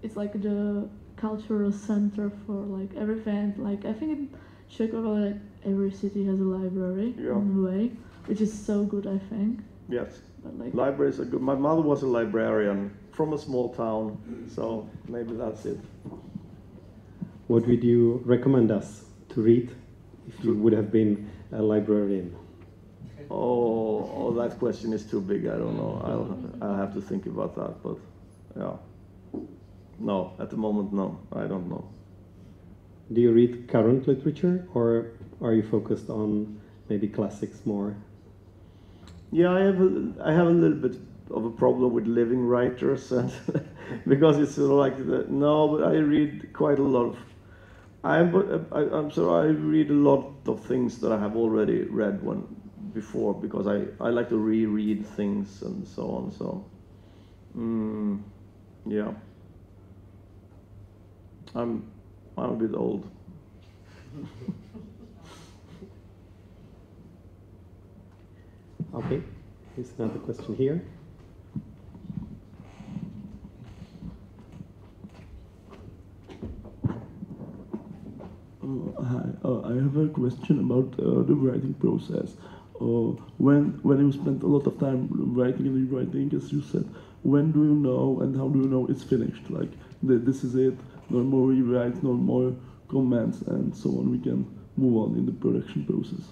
it's like the cultural center for like everything. Like I think in Chicago, like every city has a library in a way, which is so good, I think. Yes. But like libraries are good. My mother was a librarian from a small town, so maybe that's it. What would you recommend us to read if you would have been a librarian? Oh, that question is too big. I don't know. I'll have to think about that. But yeah, no, at the moment, no. I don't know. Do you read current literature, or are you focused on maybe classics more? Yeah, I have a little bit of a problem with living writers, and because it's sort of like but I read quite a lot of. I read a lot of things that I have already read before because I like to reread things and so on. So, yeah, I'm a bit old. Okay, here's another question here. Hi, I have a question about the writing process. When you spend a lot of time writing and rewriting, as you said, when do you know and how do you know it's finished? Like, this is it, no more rewrites, no more comments, and so on. We can move on in the production process.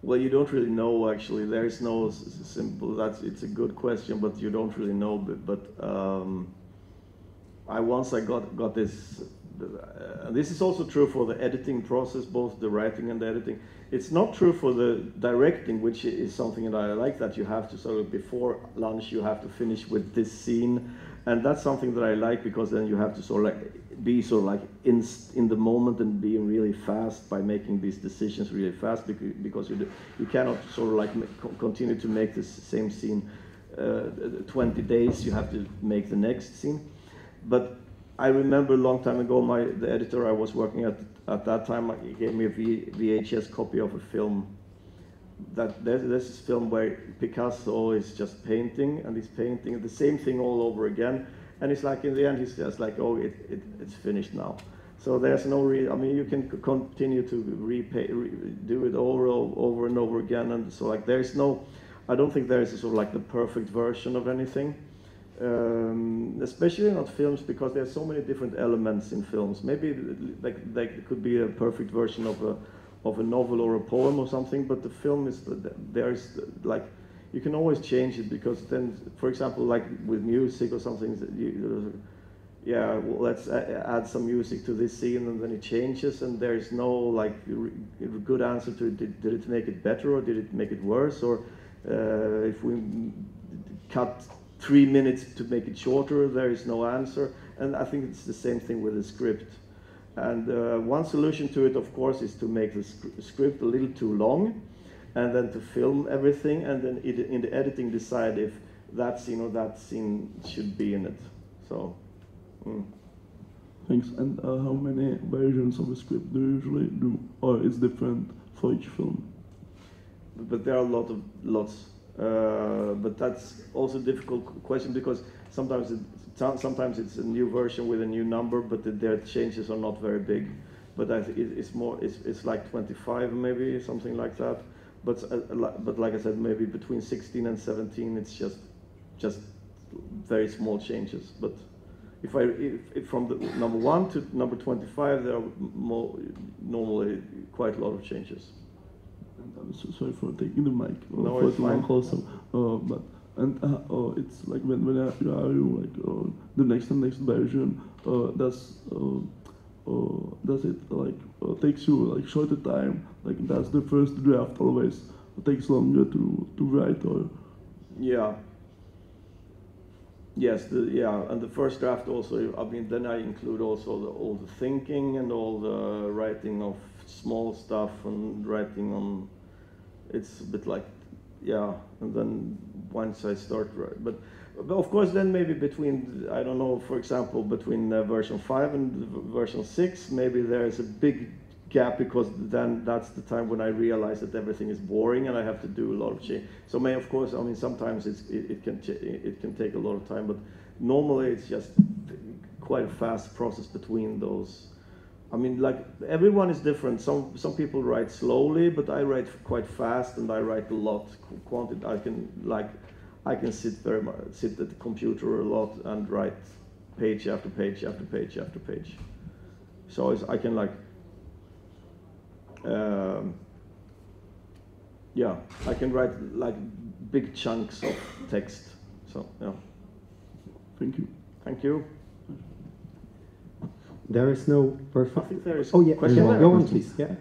Well, you don't really know actually. There is no simple. It's a good question, but you don't really know. But I got this. This is also true for the editing process, both the writing and the editing. It's not true for the directing, which is something that I like. That you have to sort of before lunch, you have to finish with this scene, and that's something that I like because then you have to sort of like be sort of like in the moment and being really fast by making these decisions really fast because you cannot sort of like continue to make this same scene 20 days. You have to make the next scene. But I remember a long time ago, the editor I was working at that time, he gave me a VHS copy of a film. There's this film where Picasso is just painting, and he's painting the same thing all over again. And it's like in the end, he's just like, oh, it's finished now. So there's no I mean, you can continue to do it over and over again. And so like there's no, I don't think there is a sort of like the perfect version of anything. Especially not films, because there's so many different elements in films. Maybe like there could be a perfect version of a novel or a poem or something, but the film is there's like you can always change it, because then, for example, like with music or something, let's add some music to this scene, and then it changes, and there is no like good answer to it. Did it make it better or did it make it worse? Or if we cut 3 minutes to make it shorter, there is no answer. And I think it's the same thing with the script. And one solution to it, of course, is to make the script a little too long, and then to film everything, and then in the editing decide if that scene or that scene should be in it. So. Thanks. And how many versions of a script do you usually do, or it's different for each film? But there are lots. But that's also a difficult question, because sometimes it's a new version with a new number, but their changes are not very big. But I think it's like 25 maybe, something like that. But like I said, maybe between 16 and 17, it's just very small changes. But if from the number 1 to number 25, there are normally quite a lot of changes. I'm so sorry for taking the mic. No, for it's too long fine. also. It's like when are you like the next version? Does it like takes you like shorter time? Like does the first draft always takes longer to write, or? Yeah. Yes, and the first draft also, I mean, then I include also all the thinking and all the writing of small stuff and writing on, it's a bit like, and then once I start, but of course then maybe between, I don't know, for example, between version 5 and version 6, maybe there is a big gap, because then that's the time when I realize that everything is boring and I have to do a lot of change. So of course, I mean, sometimes it can take a lot of time, but normally it's just quite a fast process between those. I mean, like everyone is different. Some people write slowly, but I write quite fast, and I write a lot. I can sit at the computer a lot and write page after page after page after page. So I can like. I can write like big chunks of text. So yeah. Thank you. Thank you. There is no perfect. I think there is. Oh yeah, question there. go on, please. Yeah.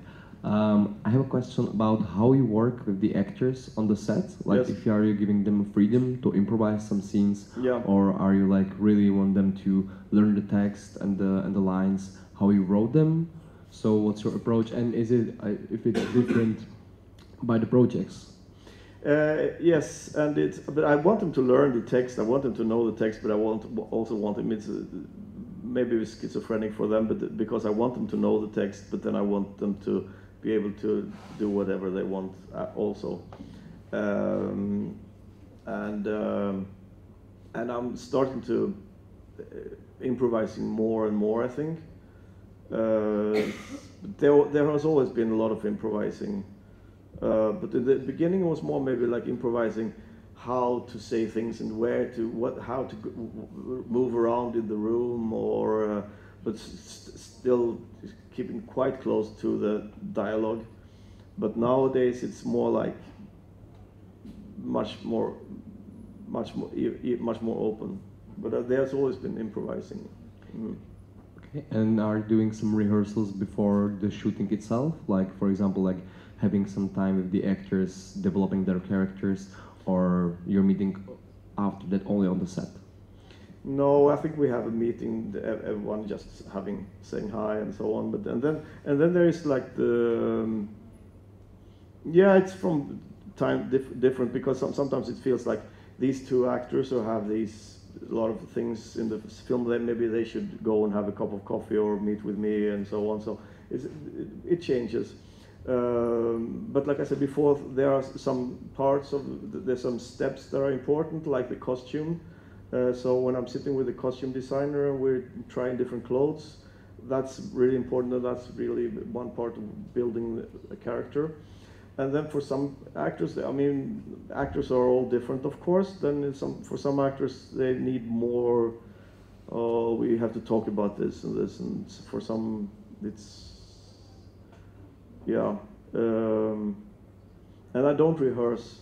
I have a question about how you work with the actors on the set. Like, Yes. if are you giving them freedom to improvise some scenes, Yeah. or are you like really want them to learn the text and the lines, how you wrote them? So what's your approach, and is it if it's different by the projects? Yes, but I want them to learn the text. I want them to know the text, but I also want them. It's maybe it's schizophrenic for them, but because I want them to know the text, but then I want them to be able to do whatever they want also. And I'm starting to improvising more and more, I think. There has always been a lot of improvising, but in the beginning it was more maybe like improvising how to say things and how to move around in the room, or but still keeping quite close to the dialogue. But nowadays it's more like much more open. But there's always been improvising. Mm. Okay. And are you doing some rehearsals before the shooting itself? Like, for example, like having some time with the actors, developing their characters, or you're meeting after that only on the set? No, I think we have a meeting, everyone just saying hi and so on. But and then there is like the it's from time different, because sometimes it feels like these two actors who have a lot of things in the film, then maybe they should go and have a cup of coffee or meet with me and so on. So it changes. But like I said before, there are some parts there's some steps that are important, like the costume. So when I'm sitting with the costume designer and we're trying different clothes, that's really important, and that's really one part of building a character. And then for some actors, I mean, actors are all different, of course. Then for some actors, they need more. Oh, we have to talk about this and this, and for some, it's and I don't rehearse.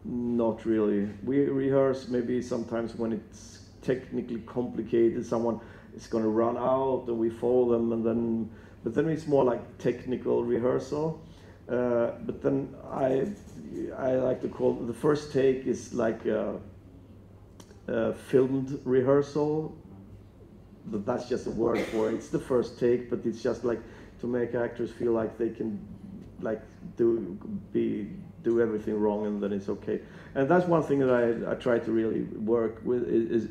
Not really. We rehearse maybe sometimes when it's technically complicated. Someone is going to run out, and we follow them, but then it's more like technical rehearsal. But then I like to call the first take is like a filmed rehearsal. But that's just a word for it. It's the first take, but it's just like to make actors feel like they can like do everything wrong, and then it's okay. And that's one thing that I try to really work with is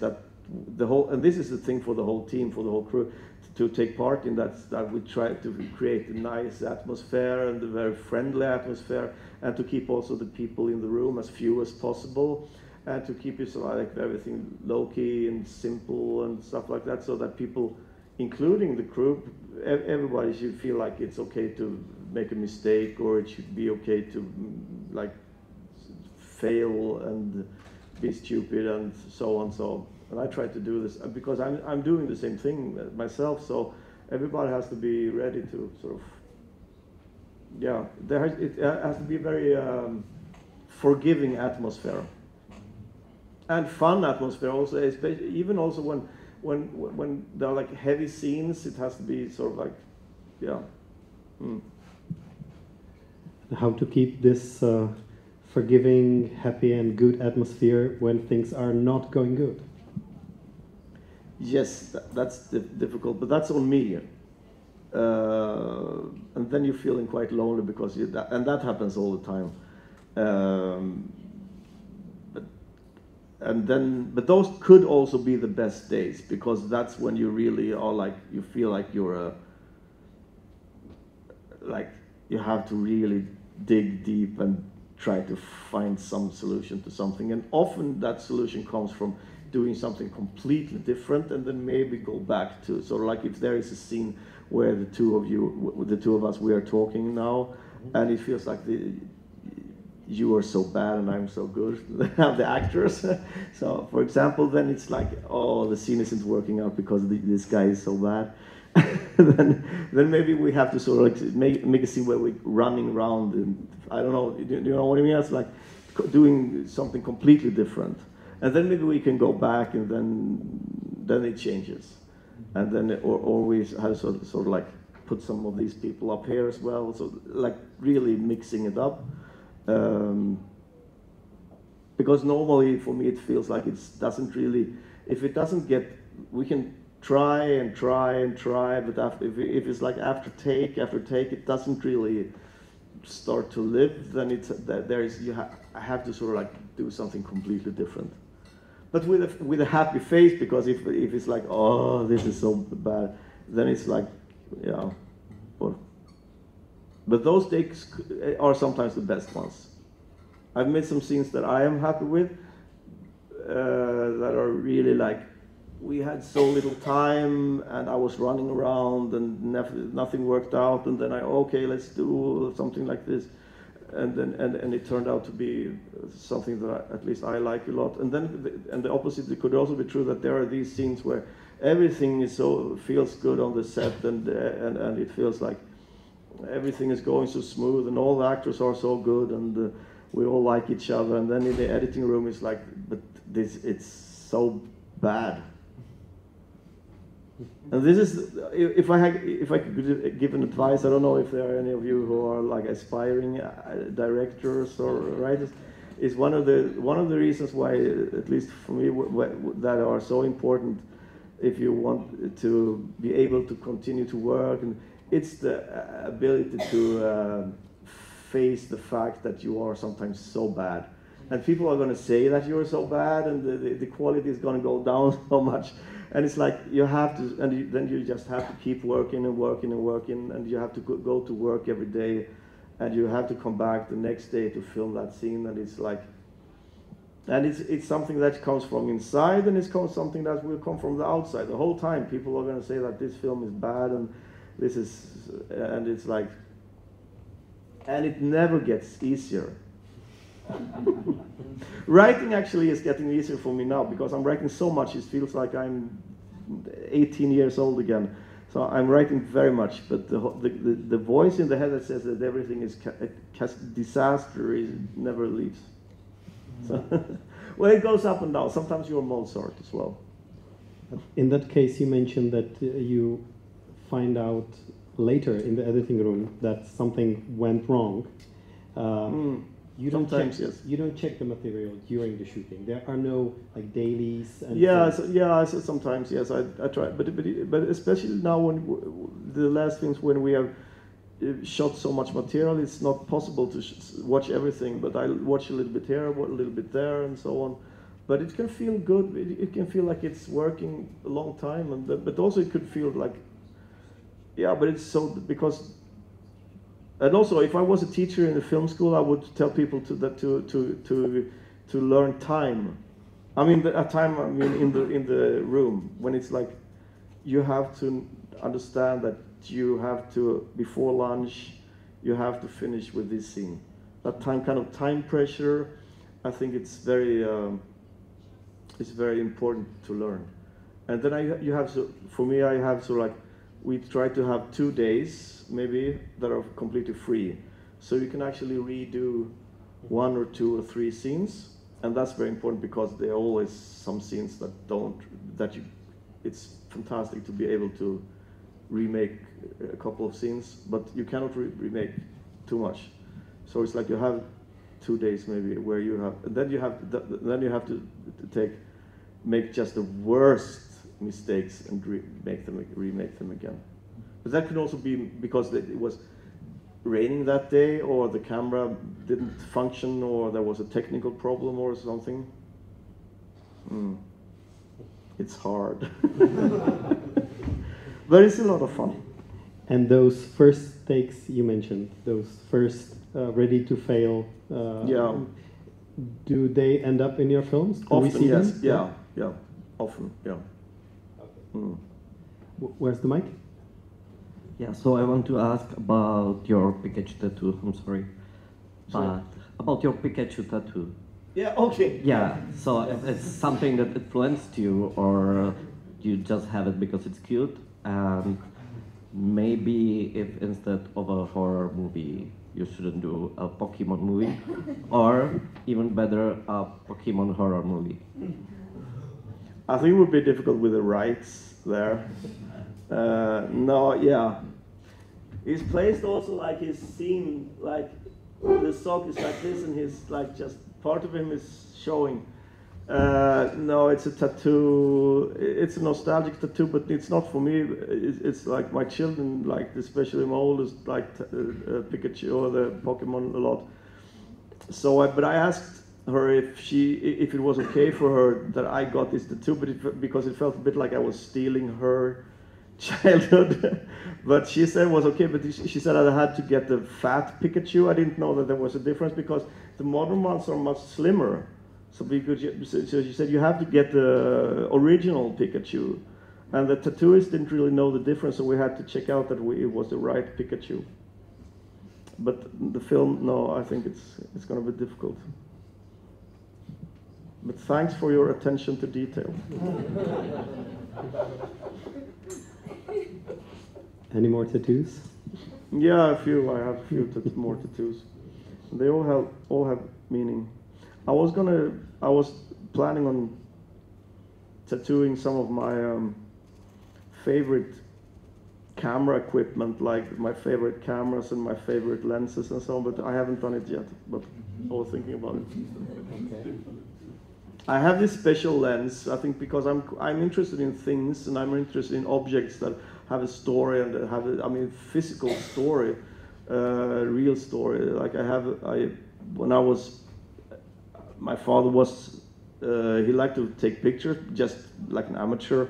that the whole, and this is the thing for the whole team, for the whole crew, to take part in that we try to create a nice atmosphere and a very friendly atmosphere, and to keep also the people in the room as few as possible, and to keep it so like everything low-key and simple and stuff like that, so that people, including the crew, everybody should feel like it's okay to make a mistake, or it should be okay to like fail and be stupid and so on. So, and I try to do this because I'm doing the same thing myself. So everybody has to be ready to sort of it has to be a very forgiving atmosphere and fun atmosphere also, especially even also when there are like heavy scenes, it has to be sort of like How to keep this forgiving, happy and good atmosphere when things are not going good? Yes, that's difficult, but that's on me. And then you're feeling quite lonely because and that happens all the time. But those could also be the best days, because that's when you really are like, you feel like you're like you have to really dig deep and try to find some solution to something. And often that solution comes from doing something completely different, and then maybe go back to, sort of like if there is a scene where the two of us, we are talking now, and it feels like you are so bad and I'm so good, the actors. So, for example, then it's like, oh, the scene isn't working out because this guy is so bad. then maybe we have to sort of like make a scene where we're running around, and I don't know, do you know what I mean? It's like doing something completely different. And then maybe we can go back, and then it changes. And then, or we have sort of like put some of these people up here as well. So like really mixing it up. Because normally for me it feels like it doesn't really, if it doesn't get, we can try and try and try, but if it's like after take, it doesn't really start to live, then I have to sort of like do something completely different. But with a happy face, because if it's like, oh, this is so bad, then it's like, but those takes are sometimes the best ones. I've made some scenes that I am happy with, that are really like we had so little time, and I was running around, and nothing worked out. And then okay, let's do something like this, and then and it turned out to be something that at least I like a lot. And then and the opposite, it could also be true that there are these scenes where everything is feels good on the set, and it feels like everything is going so smooth, and all the actors are so good, and we all like each other. And then in the editing room, it's like, but it's so bad. And this is, if I could give an advice, I don't know if there are any of you who are like aspiring directors or writers, is one of the reasons why, at least for me, that are so important if you want to be able to continue to work, and it's the ability to face the fact that you are sometimes so bad, and people are going to say that you're so bad, and the quality is going to go down so much. And it's like you have to, and then you just have to keep working and working and working, and you have to go to work every day, and you have to come back the next day to film that scene. And it's like, and it's something that comes from inside, and it's something that will come from the outside. The whole time, people are going to say that this film is bad, and this is, and it's like, and it never gets easier. Writing actually is getting easier for me now, because I'm writing so much, it feels like I'm 18 years old again. So I'm writing very much, but the voice in the head that says that everything is disaster never leaves. So well, it goes up and down. Sometimes you're Mozart as well. In that case, you mentioned that you find out later in the editing room that something went wrong. You don't Sometimes, check, yes. You don't check the material during the shooting. There are no like dailies. And So sometimes yes, I try, but especially now when the last things when we have shot so much material, it's not possible to watch everything. But I watch a little bit here, a little bit there, and so on. But it can feel good. It can feel like it's working a long time, but also it could feel like, yeah. But it's so because. And also, if I was a teacher in a film school, I would tell people to learn time. I mean, in the room, when it's like you have to understand that you have to, before lunch, you have to finish with this scene. That kind of time pressure, I think it's very important to learn. And then you have for me, I have like. We try to have 2 days, maybe, that are completely free. So you can actually redo 1 or 2 or 3 scenes. And that's very important because there are always some scenes it's fantastic to be able to remake a couple of scenes, but you cannot remake too much. So it's like you have 2 days maybe where you have, and then you have to make just the worst mistakes and remake them again. But that could also be because it was raining that day, or the camera didn't function, or there was a technical problem or something. It's hard. But it's a lot of fun. And those first takes you mentioned, those first ready to fail, do they end up in your films? Do we see yes. them? Yeah. Often, yeah. Where's the mic? Yeah, so I want to ask about your Pikachu tattoo. I'm sorry. But about your Pikachu tattoo. Yeah, okay. Yeah, so it's something that influenced you, or you just have it because it's cute? And maybe if instead of a horror movie, you shouldn't do a Pokemon movie, or even better, a Pokemon horror movie. I think it would be difficult with the rights there. He's placed also like his scene, like the sock is like this, and his like just part of him is showing. No, it's a tattoo. It's a nostalgic tattoo, but it's not for me. It's like my children, like especially my oldest, like Pikachu or the Pokemon a lot. So, but I asked her if it was okay for her that I got this tattoo, because it felt a bit like I was stealing her childhood. But she said it was okay, but she said I had to get the fat Pikachu. I didn't know that there was a difference because the modern ones are much slimmer. So she said you have to get the original Pikachu, and the tattooist didn't really know the difference, so we had to check out that it was the right Pikachu. But the film, no, I think it's going to be difficult. But thanks for your attention to detail. Any more tattoos? Yeah, a few. I have a few more tattoos. They all have meaning. I was planning on tattooing some of my favorite camera equipment, like my favorite cameras and my favorite lenses and so on, but I haven't done it yet. But I was thinking about it. Okay. I have this special lens, I think, because I'm interested in things and I'm interested in objects that have a story and have physical story, real story. Like my father was, he liked to take pictures, just like an amateur.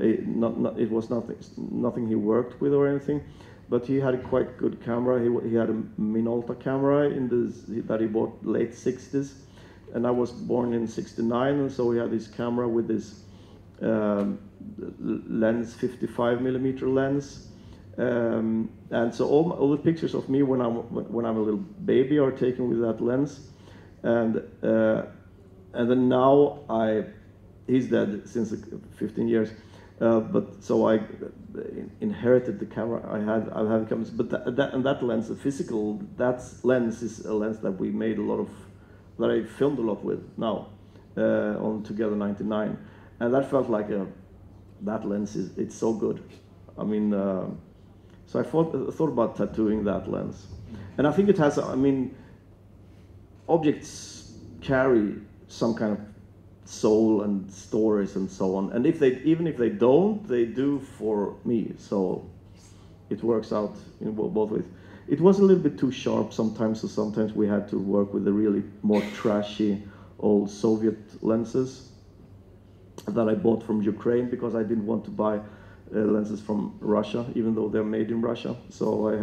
It was nothing he worked with or anything, but he had a quite good camera. He had a Minolta camera that he bought late 60s, and I was born in 69, and so he had this camera with this lens, 55mm lens, and so all the pictures of me when I'm a little baby are taken with that lens, and then now he's dead since 15 years, but so I inherited the camera. I have cameras, but that lens, the physical, that lens is a lens that we made that I filmed a lot with now on Together 99, and that felt like that lens it's so good. I mean, so I thought about tattooing that lens, and I think it has. I mean, objects carry some kind of soul and stories and so on, and even if they don't, they do for me. So it works out in both ways. It was a little bit too sharp sometimes, so sometimes we had to work with the really more trashy old Soviet lenses that I bought from Ukraine because I didn't want to buy lenses from Russia, even though they're made in Russia. So I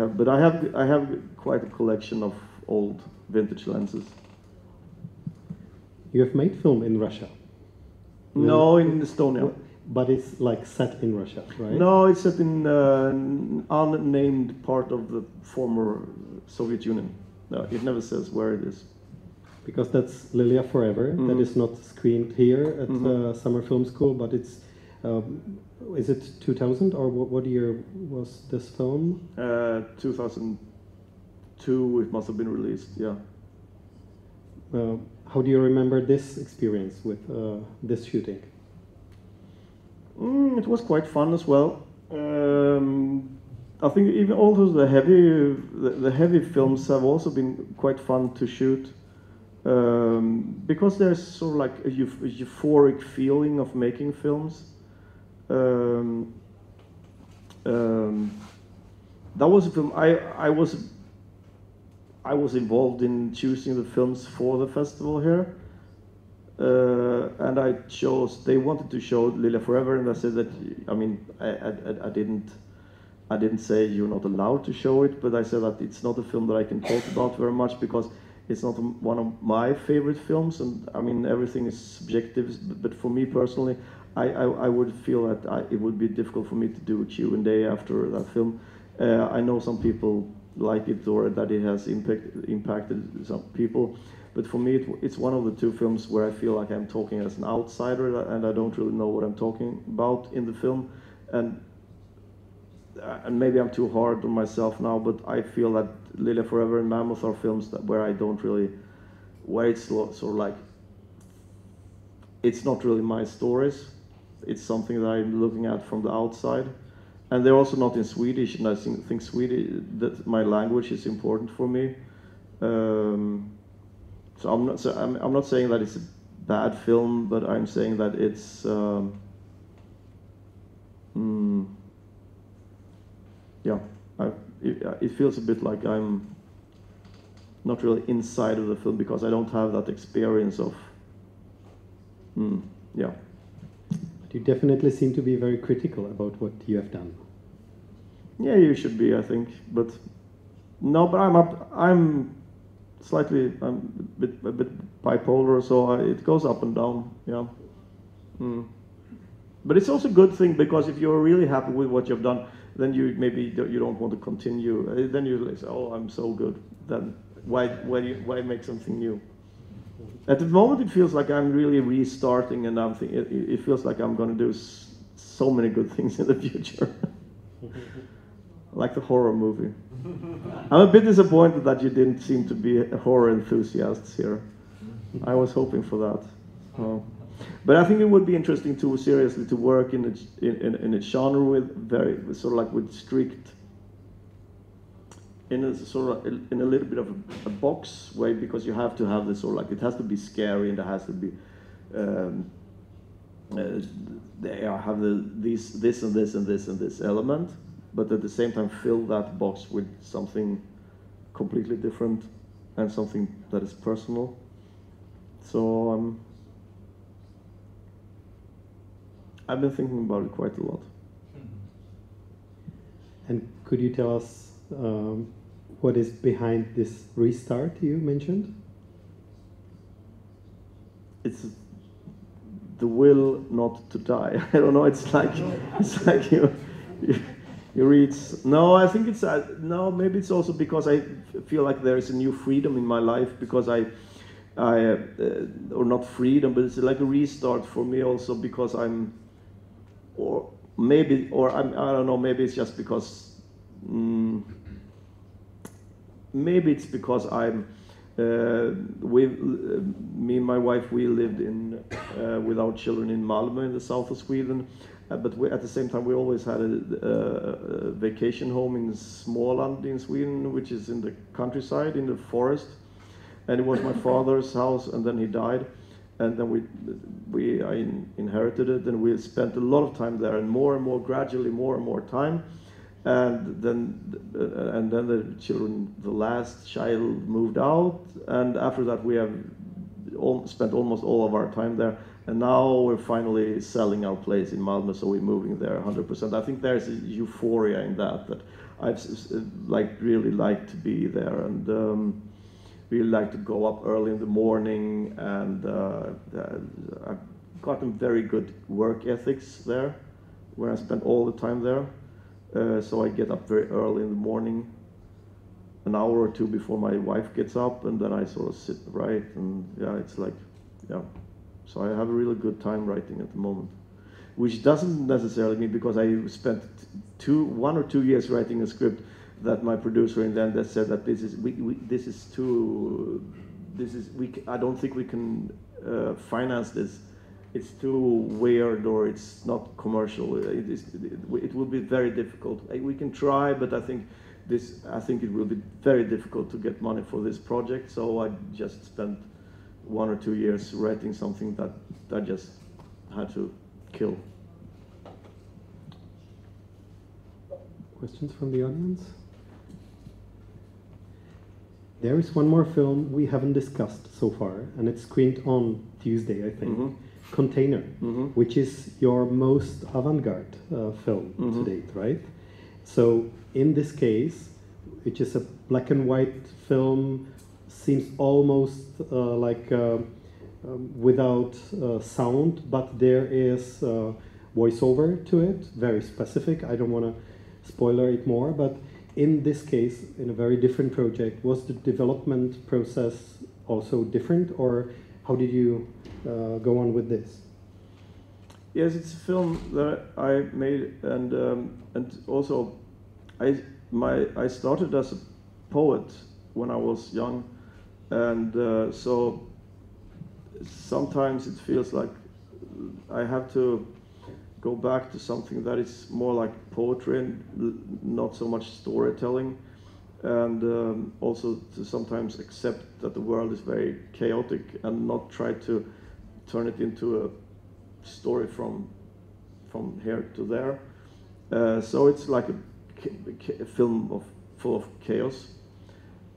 have quite a collection of old vintage lenses. You have made film in Russia? No, in Estonia. But it's like set in Russia, right? No, it's set in an unnamed part of the former Soviet Union. No, it never says where it is. Because that's Lilia Forever. Mm-hmm. That is not screened here at Summer Film School, but it's, is it 2000 or what year was this film? 2002 it must have been released, yeah. How do you remember this experience with this shooting? It was quite fun as well. I think even also the heavy films have also been quite fun to shoot because there's sort of like a euphoric feeling of making films. That was a film I was involved in choosing the films for the festival here. And they wanted to show Lilia Forever, and I said that, I mean, I didn't say you're not allowed to show it, but I said that it's not a film that I can talk about very much because it's not one of my favorite films, and I mean, everything is subjective, but for me personally, I would feel that it would be difficult for me to do a Q&A after that film. I know some people like it or that it has impacted some people. But for me, it's one of the two films where I feel like I'm talking as an outsider and I don't really know what I'm talking about in the film. And maybe I'm too hard on myself now, but I feel that Lilia Forever and Mammoth are films where it's sort of like, it's not really my stories. It's something that I'm looking at from the outside. And they're also not in Swedish, and I think Swedish, that my language is important for me. So I'm not saying that it's a bad film, but I'm saying that it's it feels a bit like I'm not really inside of the film because I don't have that experience of But you definitely seem to be very critical about what you have done. Yeah, you should be, I think. But no, but I'm slightly, a bit bipolar, so it goes up and down. Yeah. But it's also a good thing, because if you're really happy with what you've done, then you don't want to continue. Then you like say, "Oh, I'm so good." Then why make something new? At the moment, it feels like I'm really restarting, and it feels like I'm going to do so many good things in the future, like the horror movie. I'm a bit disappointed that you didn't seem to be horror enthusiasts here. I was hoping for that. But I think it would be interesting to seriously to work in a genre with with strict, in a little bit of a box way, because you have to have this it has to be scary, and it has to be they have this and this and this and this element, but at the same time fill that box with something completely different and something that is personal. So I've been thinking about it quite a lot. And could you tell us what is behind this restart you mentioned? It's the will not to die. I don't know. It's like you read. No, I think it's no. Maybe it's also because I feel like there is a new freedom in my life, because or not freedom, but it's like a restart for me also, because I don't know. Maybe it's just because. Maybe it's because me and my wife, we lived with our children in Malmö in the south of Sweden, but at the same time we always had a vacation home in Småland in Sweden, which is in the countryside, in the forest, and it was my father's house, and then he died, and then I inherited it, and we spent a lot of time there, and more gradually more and more time. And then the children, the last child moved out, and after that we have spent almost all of our time there. And now we're finally selling our place in Malmö, so we're moving there 100%. I think there's a euphoria in that I've really like to be there, and really like to go up early in the morning, and I've gotten very good work ethics there, where I spent all the time there. So I get up very early in the morning, an hour or two before my wife gets up, and then I sort of sit and write, and so I have a really good time writing at the moment, which doesn't necessarily mean, because I spent 1 or 2 years writing a script that my producer in the end said that I don't think we can finance this. It's too weird, or it's not commercial. It will be very difficult. We can try, but I think it will be very difficult to get money for this project. So I just spent 1 or 2 years writing something that I just had to kill. Questions from the audience? There is one more film we haven't discussed so far, and it's screened on Tuesday, I think. Mm-hmm. Container, which is your most avant-garde film to date, right? So in this case, which is a black and white film, seems almost without sound, but there is voiceover to it, very specific. I don't want to spoiler it more, but in this case, in a very different project, was the development process also different, or how did you go on with this? Yes, it's a film that I made, and also I started as a poet when I was young, and so sometimes it feels like I have to go back to something that is more like poetry and not so much storytelling, and also to sometimes accept that the world is very chaotic and not try to turn it into a story from here to there. So it's like a film full of chaos.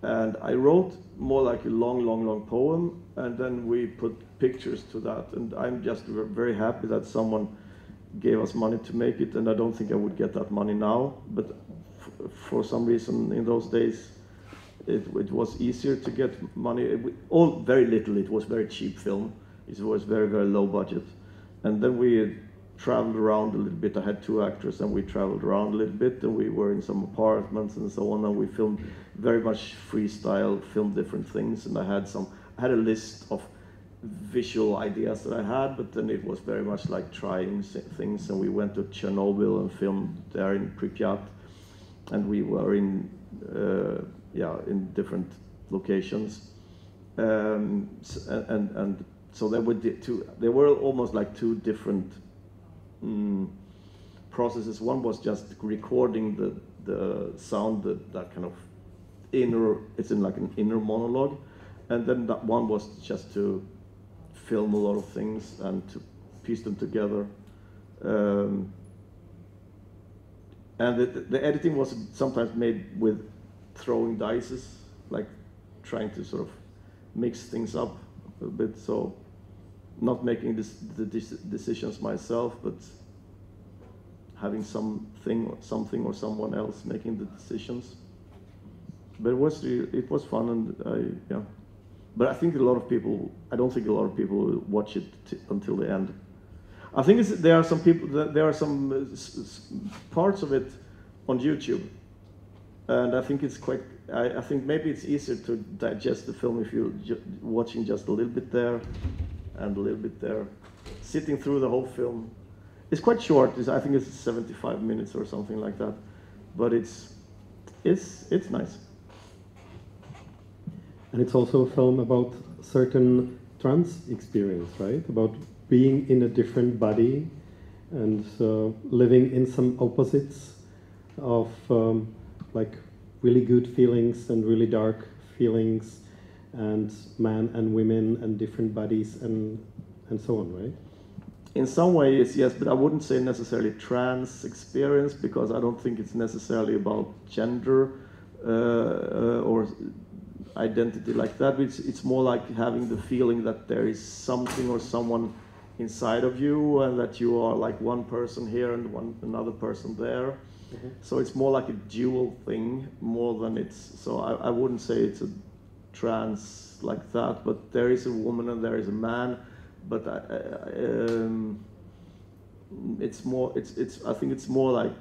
And I wrote more like a long poem, and then we put pictures to that. And I'm just very happy that someone gave us money to make it, and I don't think I would get that money now. But for some reason in those days, it was easier to get money. All very little. It was very cheap film. It was very, very low budget. And then we traveled around a little bit. I had 2 actors, and we traveled around a little bit, and we were in some apartments and so on, and we filmed very much freestyle, filmed different things, and I had a list of visual ideas that I had, but then it was very much like trying things, and we went to Chernobyl and filmed there in Pripyat, and we were in different locations, and so there were almost like 2 different processes. One was just recording the sound, that kind of it's in like an inner monologue, and then that one was just to film a lot of things and to piece them together. And the editing was sometimes made with throwing dices, like trying to sort of mix things up a bit, so not making the decisions myself, but having something or someone else making the decisions. But it was fun, and yeah. But I think I don't think a lot of people will watch it until the end. I think there are some parts of it on YouTube, and I think it's quite. I think maybe it's easier to digest the film if you're watching just a little bit there and a little bit there, sitting through the whole film. It's quite short. I think it's 75 minutes or something like that, but it's nice. And it's also a film about certain trans experience, right? About being in a different body and living in some opposites of like really good feelings and really dark feelings, and men and women and different bodies and so on, right? In some ways, yes, but I wouldn't say necessarily trans experience, because I don't think it's necessarily about gender or identity like that. It's more like having the feeling that there is something or someone inside of you, and that you are like one person here and another person there. Mm-hmm. So it's more like a dual thing more than so I wouldn't say it's a trans like that, but there is a woman and there is a man, but it's more, I think it's more like,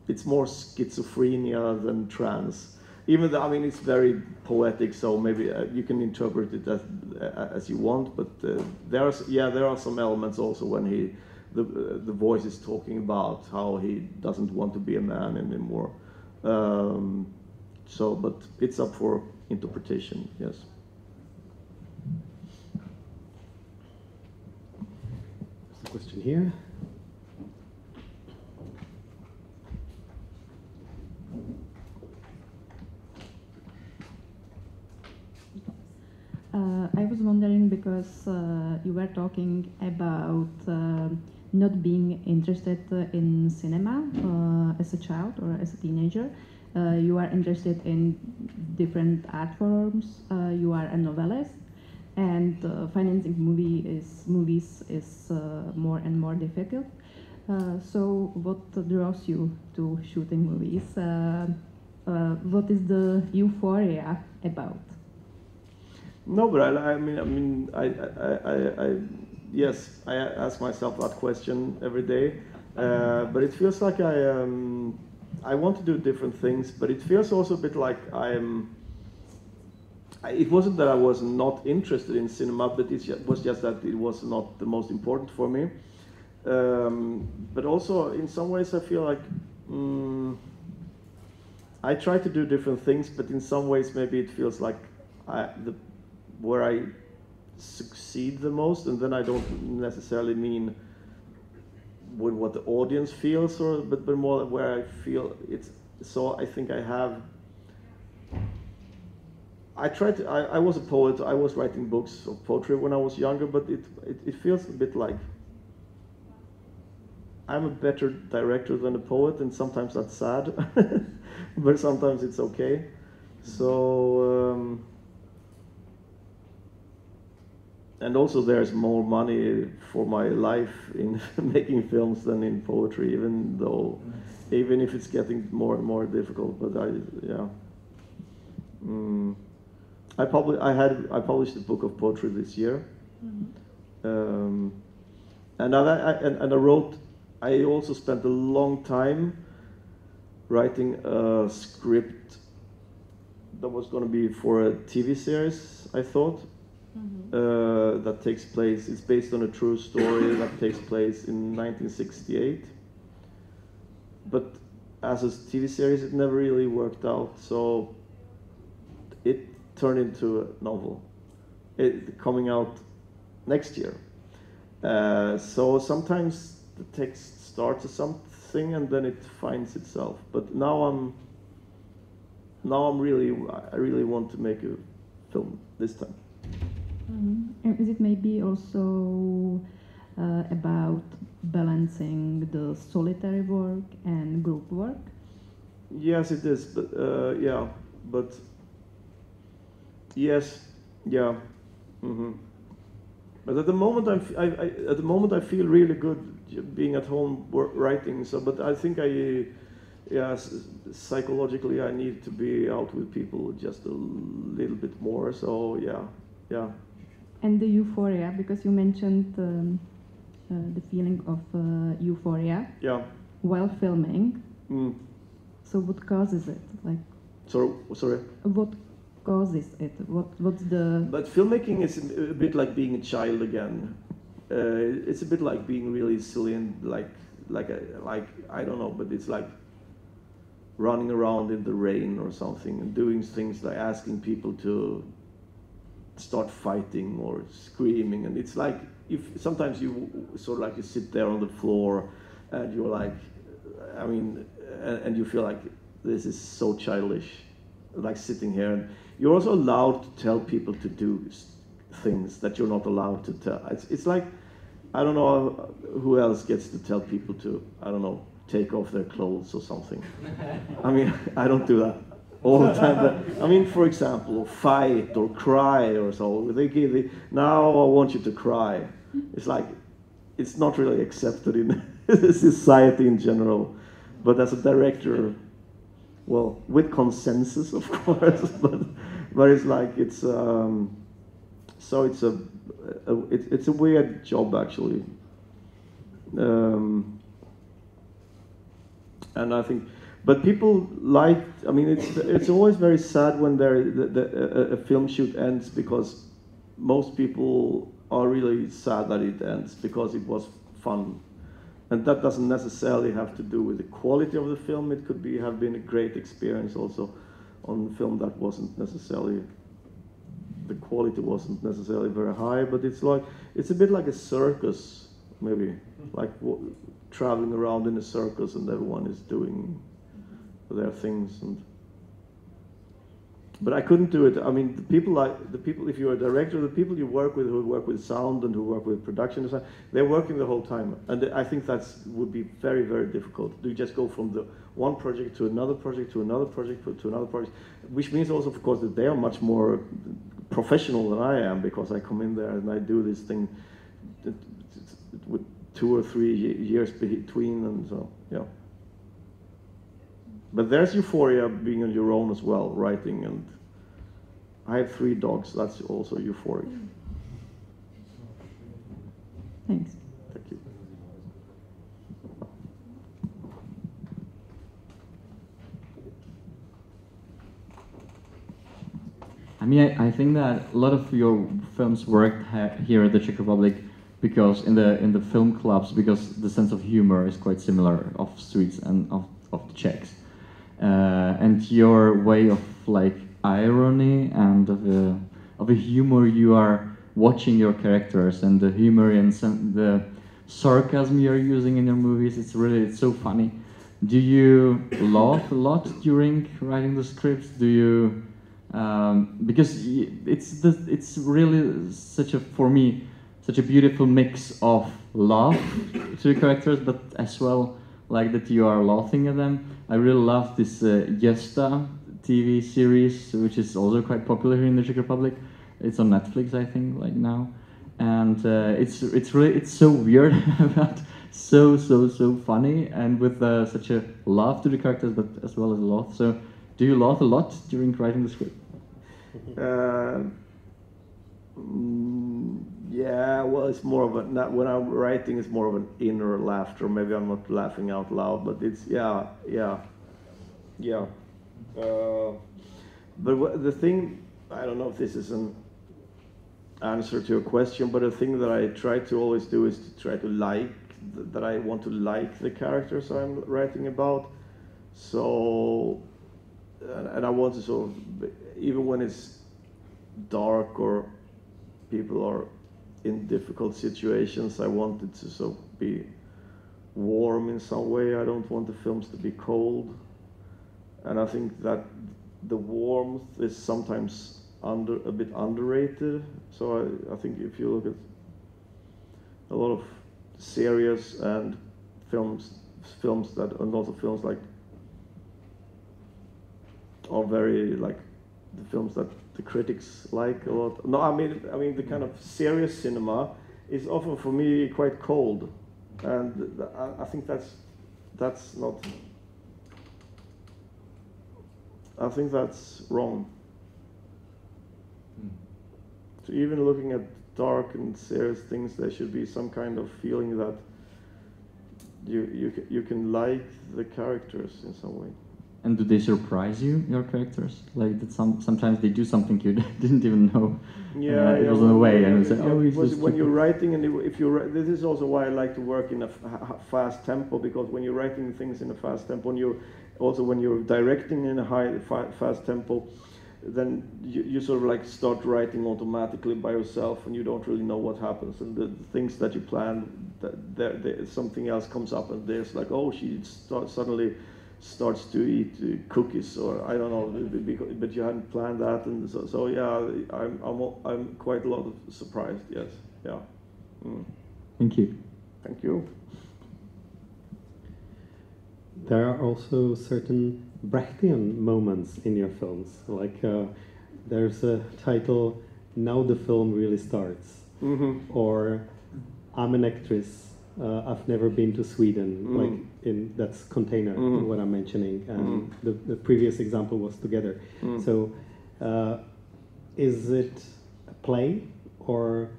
it's more schizophrenia than trans. Even though, I mean, it's very poetic, so maybe you can interpret it as you want, but there are some elements also when the voice is talking about how he doesn't want to be a man anymore. But it's up for interpretation, yes. There's a question here. I was wondering, because you were talking about not being interested in cinema as a child or as a teenager. You are interested in different art forms. You are a novelist, and financing movies is more and more difficult. So what draws you to shooting movies? What is the euphoria about? No, but yes, I ask myself that question every day. But it feels like I want to do different things, but it feels also a bit like it wasn't that I was not interested in cinema, but it was just that it was not the most important for me. But also, in some ways, I feel like I try to do different things, but in some ways, maybe it feels like where I succeed the most, and then I don't necessarily mean with what the audience feels, but more where I feel it's. So I think I was a poet. I was writing books of poetry when I was younger, but it feels a bit like I'm a better director than a poet, and sometimes that's sad, but sometimes it's okay. So. And also there's more money for my life in making films than in poetry, even if it's getting more and more difficult. But I published a book of poetry this year, and I wrote. I also spent a long time writing a script that was going to be for a TV series. I thought that takes place. It's based on a true story that takes place in 1968. But as a TV series, it never really worked out. So it turned into a novel, coming out next year. So sometimes the text starts as something and then it finds itself. But now I really want to make a film this time. And is it maybe also about balancing the solitary work and group work? Yes, it is. But yeah, but yes, yeah. But at the moment, I feel really good being at home writing. So, but I think psychologically, I need to be out with people just a little bit more. So, yeah. And the euphoria, because you mentioned the feeling of euphoria. Yeah. While filming. So, what causes it? Like. Sorry. What causes it? What's the? But filmmaking is a bit like being a child again. It's a bit like being really silly and like I don't know, but it's like running around in the rain or something and doing things like asking people to start fighting or screaming, and it's like if sometimes you sort of like you sit there on the floor and you're like, I mean, and you feel like this is so childish, like sitting here, and you're also allowed to tell people to do things that you're not allowed to tell. It's like, I don't know who else gets to tell people to, I don't know, take off their clothes or something. I mean, I don't do that all the time. But, I mean, for example, or fight or cry or so. Now I want you to cry. It's like, it's not really accepted in society in general. But as a director, well, with consensus, of course, but it's like so it's a weird job actually, and I think, but people like. I mean, it's always very sad when a film shoot ends, because most people are really sad that it ends because it was fun. And that doesn't necessarily have to do with the quality of the film. It could have been a great experience also on film that wasn't necessarily, the quality wasn't necessarily very high, but it's a bit like a circus, maybe, like traveling around in a circus and everyone is doing their things. But I couldn't do it. I mean, the people, if you're a director, the people you work with, who work with sound and who work with production, and so, they're working the whole time. And I think would be very, very difficult. You just go from the one project to another project, to another project, to another project, which means also, of course, that they are much more professional than I am, because I come in there and I do this thing with 2 or 3 years between, and so, yeah. But there's euphoria being on your own as well, writing, and I have 3 dogs, that's also euphoric. Thanks. Thank you. I mean, I think that a lot of your films worked here at the Czech Republic because in the film clubs, because the sense of humor is quite similar of Swedes and of the Czechs. And your way of like irony and of a humor, you are watching your characters, and the humor and the sarcasm you're using in your movies, it's so funny. Do you laugh a lot during writing the scripts? Do you because it's really for me such a beautiful mix of laugh to the characters, but as well like that you are laughing at them. I really love this Jesta TV series, which is also quite popular here in the Czech Republic. It's on Netflix, I think, like now, and it's so weird, but so funny, and with such a laugh to the characters, but as well as a laugh. So, do you laugh a lot during writing the script? Yeah, well, it's more of a, not, when I'm writing, it's more of an inner laughter. Maybe I'm not laughing out loud, but it's, yeah. But the thing, I don't know if this is an answer to your question, but the thing that I try to always do is to try to like, that I want to like the characters I'm writing about. So, and I want to sort of, even when it's dark or people are in difficult situations, I want it to sort of be warm in some way. I don't want the films to be cold. And I think that the warmth is sometimes a bit underrated. So I think if you look at a lot of serious and films that, and also films like, are very like the films that the critics like a lot. No, I mean the kind of serious cinema is often for me quite cold, and I think that's not. I think that's wrong. So even looking at dark and serious things, there should be some kind of feeling that you can like the characters in some way. And do they surprise you, your characters? Like that sometimes they do something you didn't even know. Yeah, it was in a way, and you say, "Oh, he's just when you're writing, and if you this is also why I like to work in a fast tempo, because when you're writing things in a fast tempo, and when you're directing in a fast tempo, then you sort of like start writing automatically by yourself, and you don't really know what happens, and the things that you plan, something else comes up, and there's like, oh, she suddenly starts to eat cookies, or I don't know, but you hadn't planned that, and so yeah, I'm quite a lot of surprised. Yes, yeah. Thank you. Thank you. There are also certain Brechtian moments in your films, like there's a title, "Now the film really starts," or "I'm an actress. I've never been to Sweden," like that's container, what I'm mentioning, and the previous example was Together. So is it a play, or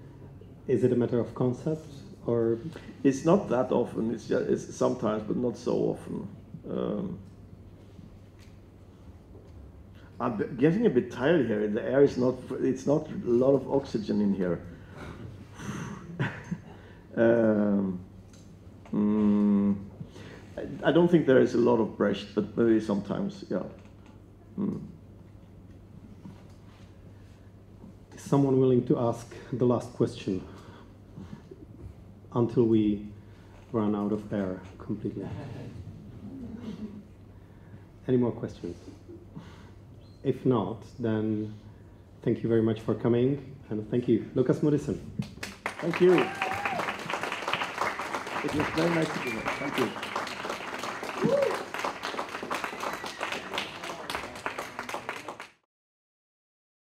is it a matter of concept, or? It's not that often, it's sometimes, but not so often. I'm getting a bit tired here. The air is it's not a lot of oxygen in here. I don't think there is a lot of Brecht, but maybe sometimes, yeah. Is someone willing to ask the last question until we run out of air completely? Any more questions? If not, then thank you very much for coming, and thank you, Lucase Moodyssona. Thank you. It was very nice to be here. Thank you.